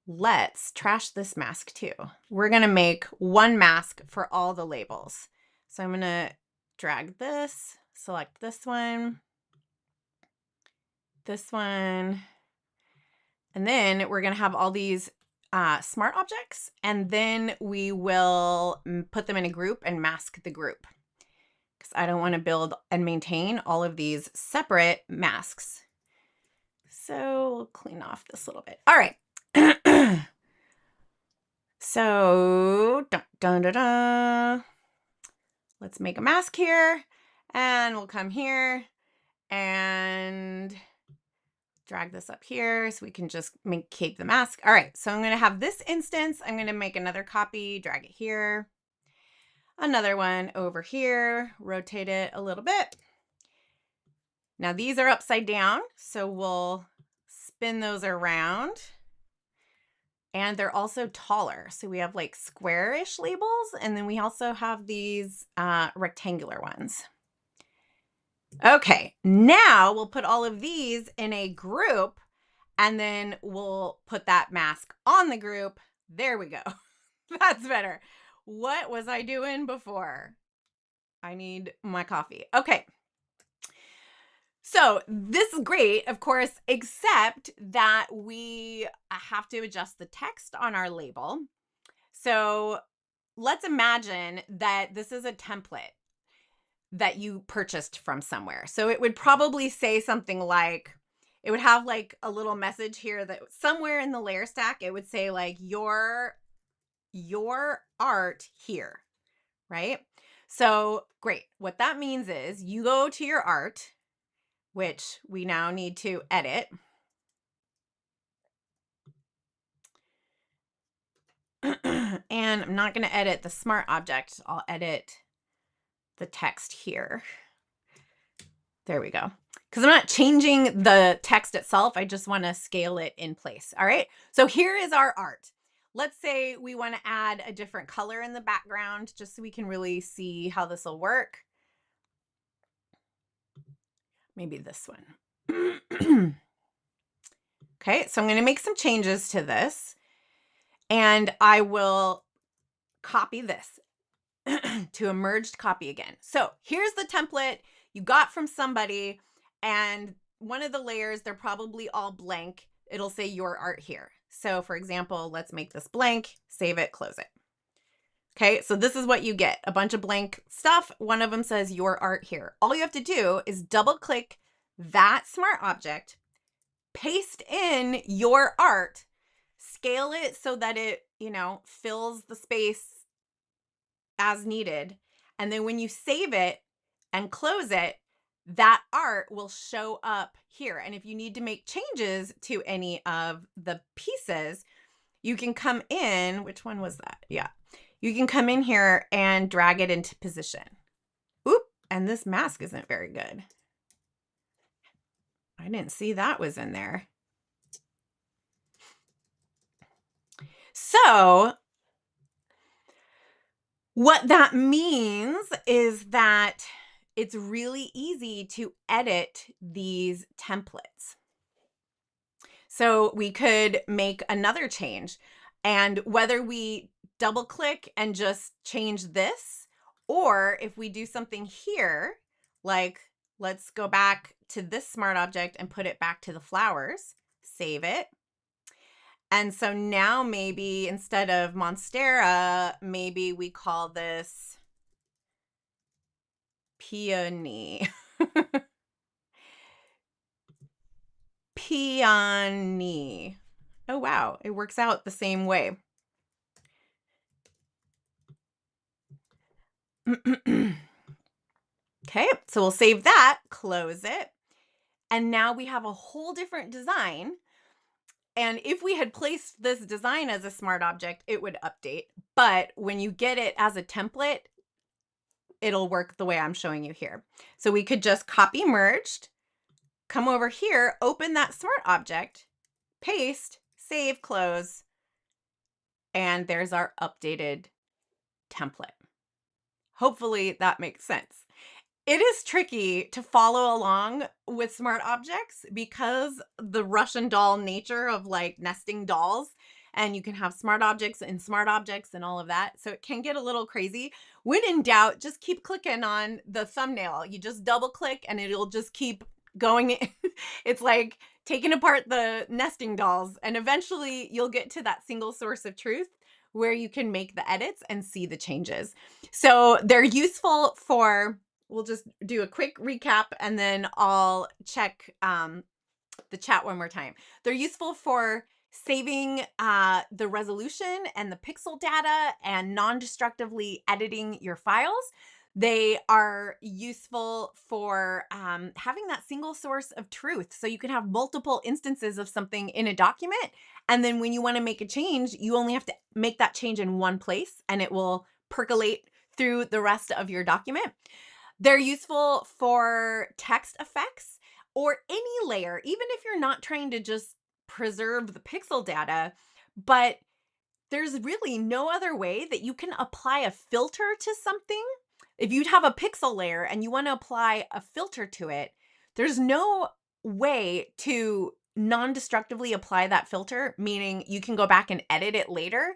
Let's trash this mask too. We're going to make one mask for all the labels. So I'm going to drag this, select this one, And then we're going to have all these smart objects, and then we will put them in a group and mask the group, because I don't want to build and maintain all of these separate masks. So we'll clean off this a little bit. All right. So let's make a mask here, and we'll come here and drag this up here so we can just keep the mask. All right, so I'm going to have this instance. I'm going to make another copy, drag it here, another one over here, rotate it a little bit. Now these are upside down, so we'll spin those around. And they're also taller. So we have like squarish labels, and then we also have these rectangular ones. Okay, now we'll put all of these in a group, and then we'll put that mask on the group. There we go. That's better. What was I doing before? I need my coffee. Okay. So this is great, of course, except that we have to adjust the text on our label. So let's imagine that this is a template that you purchased from somewhere. So it would probably say something like, it would have like a little message here that somewhere in the layer stack, it would say like your art here, right? So great. What that means is you go to your art, which we now need to edit. And I'm not going to edit the smart object. I'll edit the text here. There we go. Because I'm not changing the text itself. I just want to scale it in place. All right. So here is our art. Let's say we want to add a different color in the background just so we can really see how this will work. Maybe this one. Okay, so I'm going to make some changes to this, and I will copy this to a merged copy again. So here's the template you got from somebody, and one of the layers, they're probably all blank. It'll say your art here. So for example, let's make this blank, save it, close it. Okay, so this is what you get, a bunch of blank stuff. One of them says your art here. All you have to do is double click that smart object, paste in your art, scale it so that it, fills the space as needed. And then when you save it and close it, that art will show up here. And if you need to make changes to any of the pieces, you can come in, which one was that? Yeah. You can come in here and drag it into position. Oop, and this mask isn't very good. I didn't see that was in there. So what that means is that it's really easy to edit these templates. So we could make another change, and whether we double click and just change this, or if we do something here, like let's go back to this smart object and put it back to the flowers, save it. And so now maybe instead of Monstera, maybe we call this Peony. Peony. Oh, wow. It works out the same way. Okay, so we'll save that, close it. And now we have a whole different design. And if we had placed this design as a smart object, it would update. But when you get it as a template, it'll work the way I'm showing you here. So we could just copy merged, come over here, open that smart object, paste, save, close, and there's our updated template. Hopefully that makes sense. It is tricky to follow along with smart objects because the Russian doll nature of like nesting dolls, and you can have smart objects and all of that. So it can get a little crazy. When in doubt, just keep clicking on the thumbnail. You just double click and it'll just keep going. It's like taking apart the nesting dolls, and eventually you'll get to that single source of truth where you can make the edits and see the changes. So they're useful for, we'll just do a quick recap and then I'll check the chat one more time. They're useful for saving the resolution and the pixel data and non-destructively editing your files. They are useful for having that single source of truth. So you can have multiple instances of something in a document. And then when you want to make a change, you only have to make that change in one place and it will percolate through the rest of your document. They're useful for text effects or any layer, even if you're not trying to just preserve the pixel data, but there's really no other way that you can apply a filter to something. If you'd have a pixel layer and you want to apply a filter to it, there's no way to non-destructively apply that filter, meaning you can go back and edit it later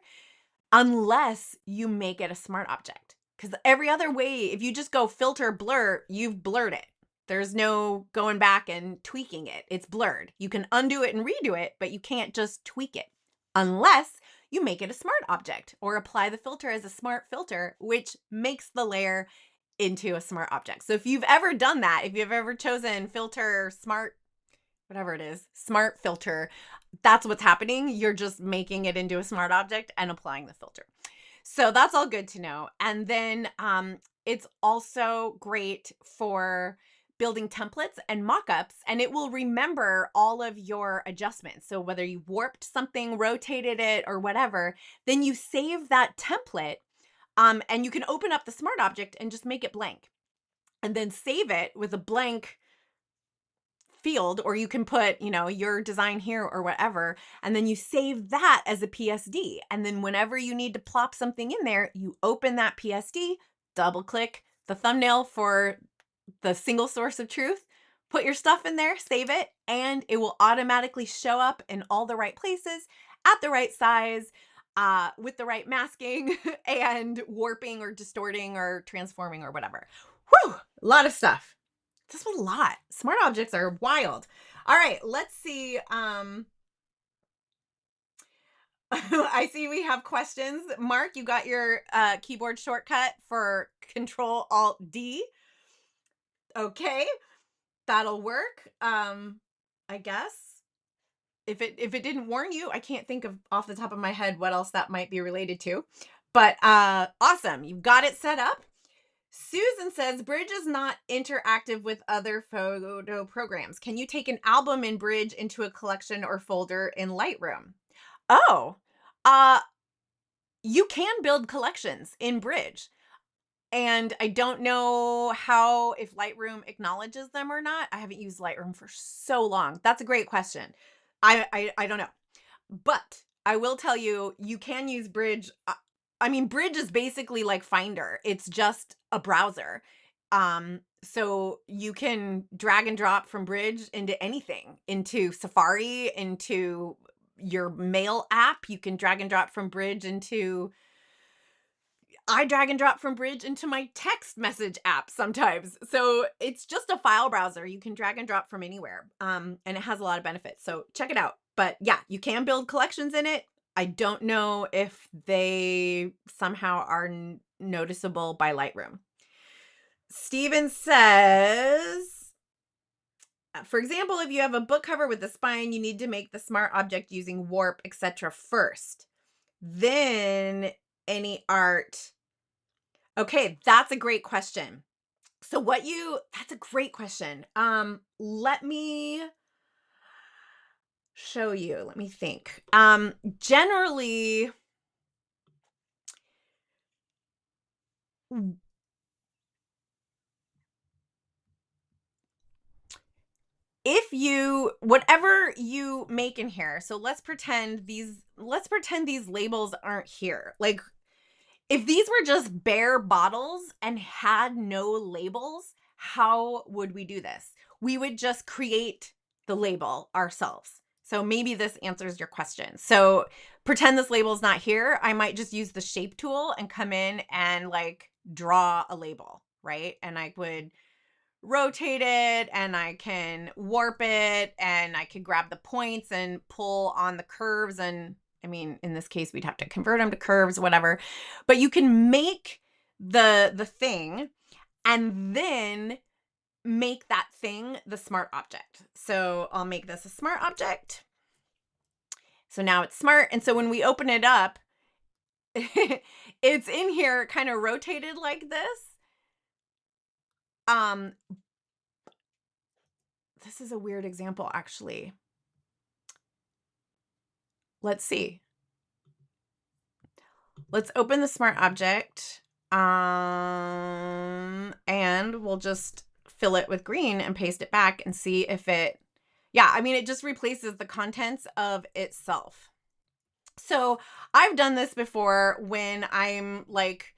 unless you make it a smart object. Because every other way, if you just go filter blur, you've blurred it. There's no going back and tweaking it. It's blurred. You can undo it and redo it, but you can't just tweak it unless you make it a smart object or apply the filter as a smart filter, which makes the layer into a smart object. So if you've ever done that, if you've ever chosen filter smart, whatever it is, smart filter, that's what's happening. You're just making it into a smart object and applying the filter. So that's all good to know. And then it's also great for building templates and mockups, and it will remember all of your adjustments. So whether you warped something, rotated it, or whatever, then you save that template and you can open up the smart object and just make it blank and then save it with a blank field, or you can put, your design here or whatever, and then you save that as a PSD. And then whenever you need to plop something in there, you open that PSD, double click the thumbnail for the single source of truth, put your stuff in there, save it, and it will automatically show up in all the right places at the right size, with the right masking and warping or distorting or transforming or whatever. Whew, a lot of stuff. This was a lot. Smart objects are wild. All right, let's see. I see we have questions. Mark, you got your keyboard shortcut for Control-Alt-D. Okay, that'll work. I guess. If it didn't warn you, I can't think of off the top of my head what else that might be related to. But awesome. You've got it set up. Susan says, Bridge is not interactive with other photo programs. Can you take an album in Bridge into a collection or folder in Lightroom? Oh, you can build collections in Bridge. And I don't know if Lightroom acknowledges them or not. I haven't used Lightroom for so long. That's a great question. I don't know. But I will tell you, you can use Bridge. Bridge is basically like Finder. It's just a browser. So you can drag and drop from Bridge into anything, into Safari, into your mail app. You can drag and drop from Bridge into, I drag and drop from Bridge into my text message app sometimes. So it's just a file browser. You can drag and drop from anywhere. And it has a lot of benefits. So check it out. But yeah, you can build collections in it. I don't know if they somehow are noticeable by Lightroom. Steven says, for example, if you have a book cover with a spine, you need to make the smart object using warp, etc. first. Then any art. Okay, that's a great question. So that's a great question. Let me show you. Let me think. Generally, whatever you make in here, so let's pretend these labels aren't here. Like, if these were just bare bottles and had no labels, how would we do this? We would just create the label ourselves. So maybe this answers your question. So pretend this label is not here. I might just use the shape tool and come in and like draw a label, right? And I would rotate it and I can warp it and I can grab the points and pull on the curves. And I mean, in this case, we'd have to convert them to curves, whatever. But you can make the thing and then make that thing the smart object. So I'll make this a smart object. So now it's smart. And so when we open it up, it's in here kind of rotated like this. This is a weird example, actually. Let's see. Let's open the smart object. And we'll just fill it with green and paste it back and see if it, yeah, I mean, it just replaces the contents of itself. So I've done this before when I'm like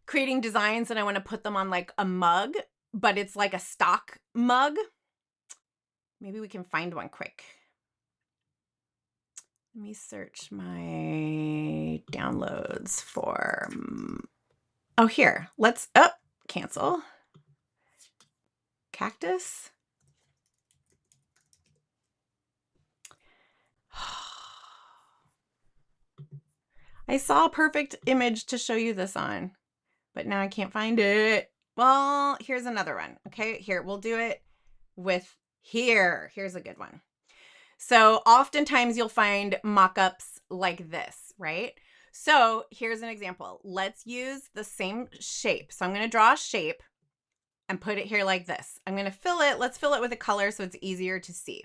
creating designs and I want to put them on like a mug, but it's like a stock mug. Maybe we can find one quick. Let me search my downloads for, oh, here, let's, cancel. Cactus. I saw a perfect image to show you this on, but now I can't find it. Well, here's another one. Okay, here, we'll do it with here. Here's a good one. So oftentimes you'll find mock-ups like this, right? So here's an example. Let's use the same shape. So I'm going to draw a shape and put it here like this. I'm going to fill it. Let's fill it with a color so it's easier to see.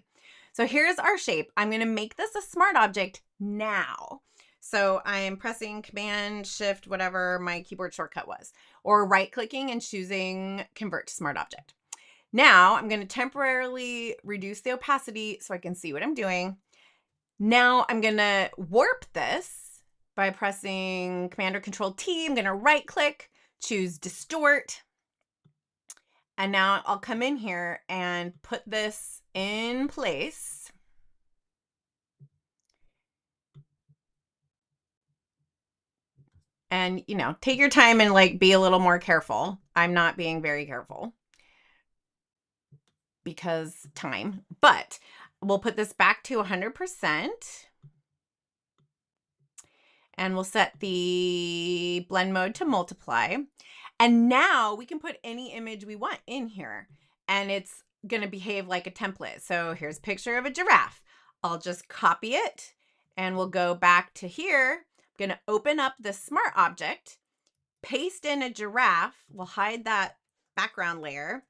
So here's our shape. I'm going to make this a smart object now. So I'm pressing Command, Shift, whatever my keyboard shortcut was, or right-clicking and choosing Convert to Smart Object. Now I'm going to temporarily reduce the opacity so I can see what I'm doing. Now I'm going to warp this by pressing Command or Control T. I'm going to right click, choose Distort. And now I'll come in here and put this in place. And, you know, take your time and like be a little more careful. I'm not being very careful because time, but we'll put this back to 100% and we'll set the blend mode to multiply. And now we can put any image we want in here and it's going to behave like a template. So here's a picture of a giraffe. I'll just copy it and we'll go back to here. I'm going to open up the smart object, paste in a giraffe. We'll hide that background layer.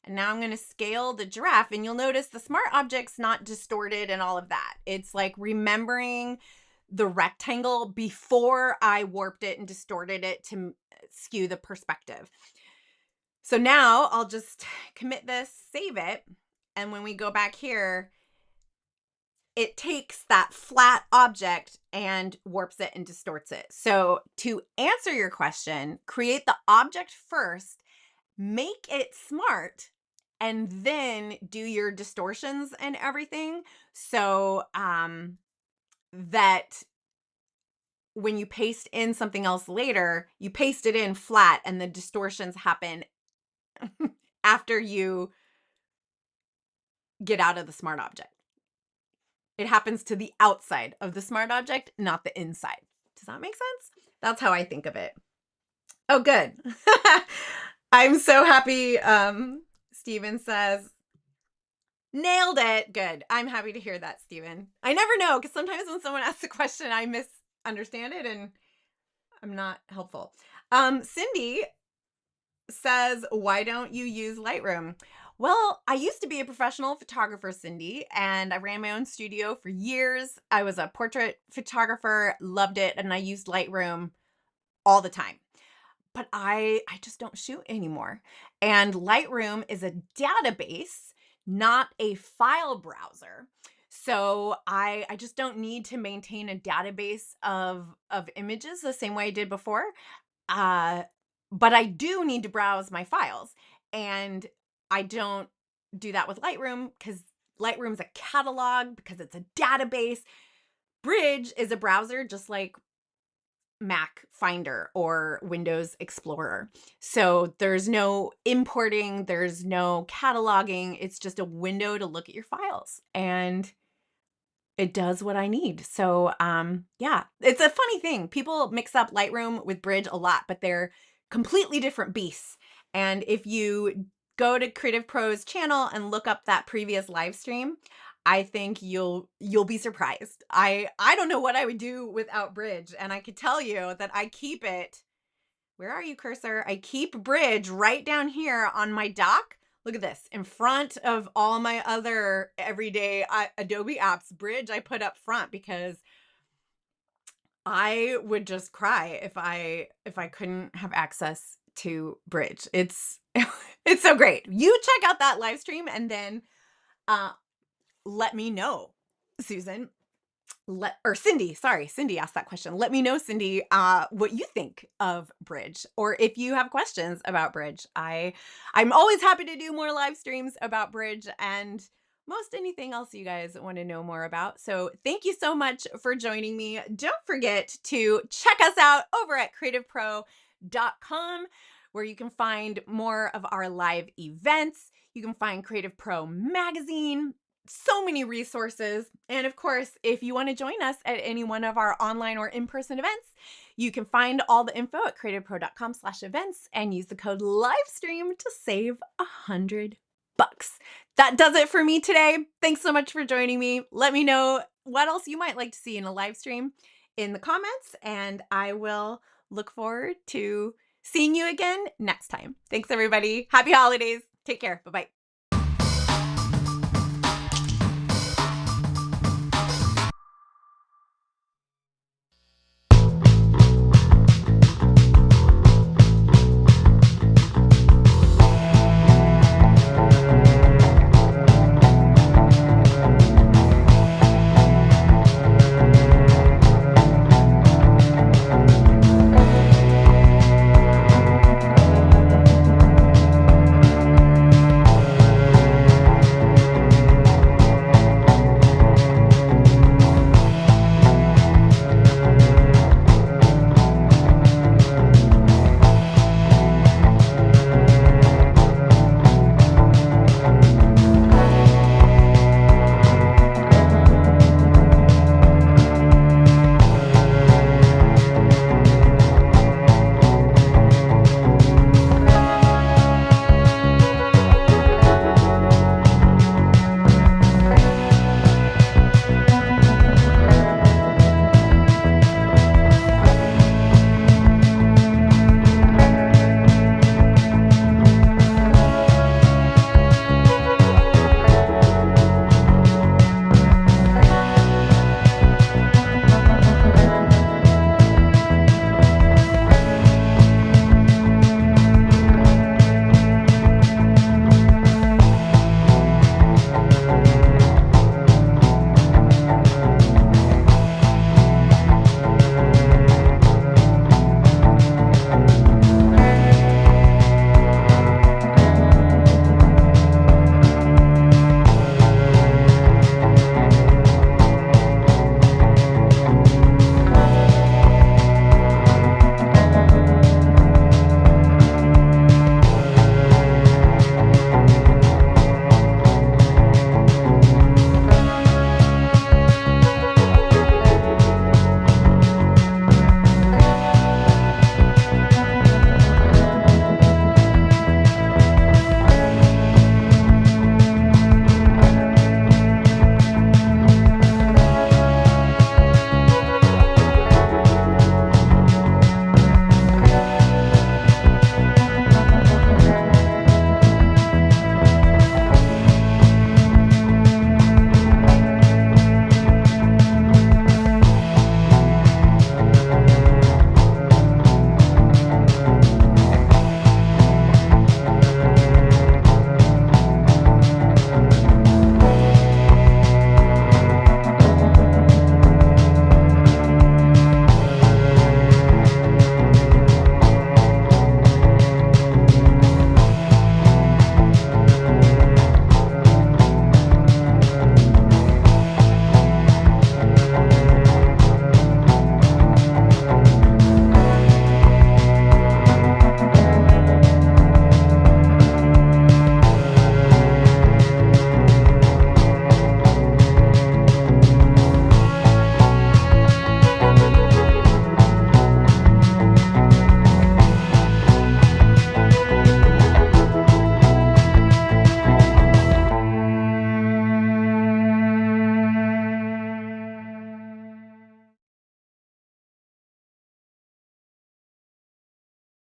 And now I'm going to scale the giraffe and you'll notice the smart object's not distorted and all of that. It's like remembering the rectangle before I warped it and distorted it to skew the perspective. So now I'll just commit this, save it. And when we go back here, it takes that flat object and warps it and distorts it. So to answer your question, create the object first, make it smart, and then do your distortions and everything. So that when you paste in something else later, you paste it in flat and the distortions happen after you get out of the smart object. It happens to the outside of the smart object, not the inside. Does that make sense? That's how I think of it. Oh, good. I'm so happy. Steven says, nailed it. Good. I'm happy to hear that, Steven. I never know because sometimes when someone asks a question, I misunderstand it and I'm not helpful. Cindy says, why don't you use Lightroom? Well, I used to be a professional photographer, Cindy, and I ran my own studio for years. I was a portrait photographer, loved it, and I used Lightroom all the time. But I just don't shoot anymore. And Lightroom is a database, not a file browser. So I just don't need to maintain a database of images the same way I did before. But I do need to browse my files. And I don't do that with Lightroom because Lightroom's a catalog, because it's a database. Bridge is a browser just like Mac Finder or Windows Explorer. So there's no importing, there's no cataloging. It's just a window to look at your files, and it does what I need. So yeah, it's a funny thing. People mix up Lightroom with Bridge a lot, but they're completely different beasts. And if you go to Creative Pro's channel and look up that previous live stream, I think you'll be surprised. I don't know what I would do without Bridge, and I could tell you that I keep it. Where are you, cursor? I keep Bridge right down here on my dock. Look at this, in front of all my other everyday Adobe apps. Bridge I put up front because I would just cry if I couldn't have access to Bridge. It's it's so great. You check out that live stream and then uh let me know, Susan. Cindy, sorry, Cindy asked that question. Let me know, Cindy, what you think of Bridge, or if you have questions about Bridge. I'm always happy to do more live streams about Bridge and most anything else you guys want to know more about. So thank you so much for joining me. Don't forget to check us out over at creativepro.com, where you can find more of our live events. You can find Creative Pro magazine, so many resources. And of course, if you want to join us at any one of our online or in-person events, you can find all the info at creativepro.com/events and use the code livestream to save $100. That does it for me today. Thanks so much for joining me. Let me know what else you might like to see in a live stream in the comments, and I will look forward to seeing you again next time. Thanks, everybody. Happy holidays. Take care. Bye-bye.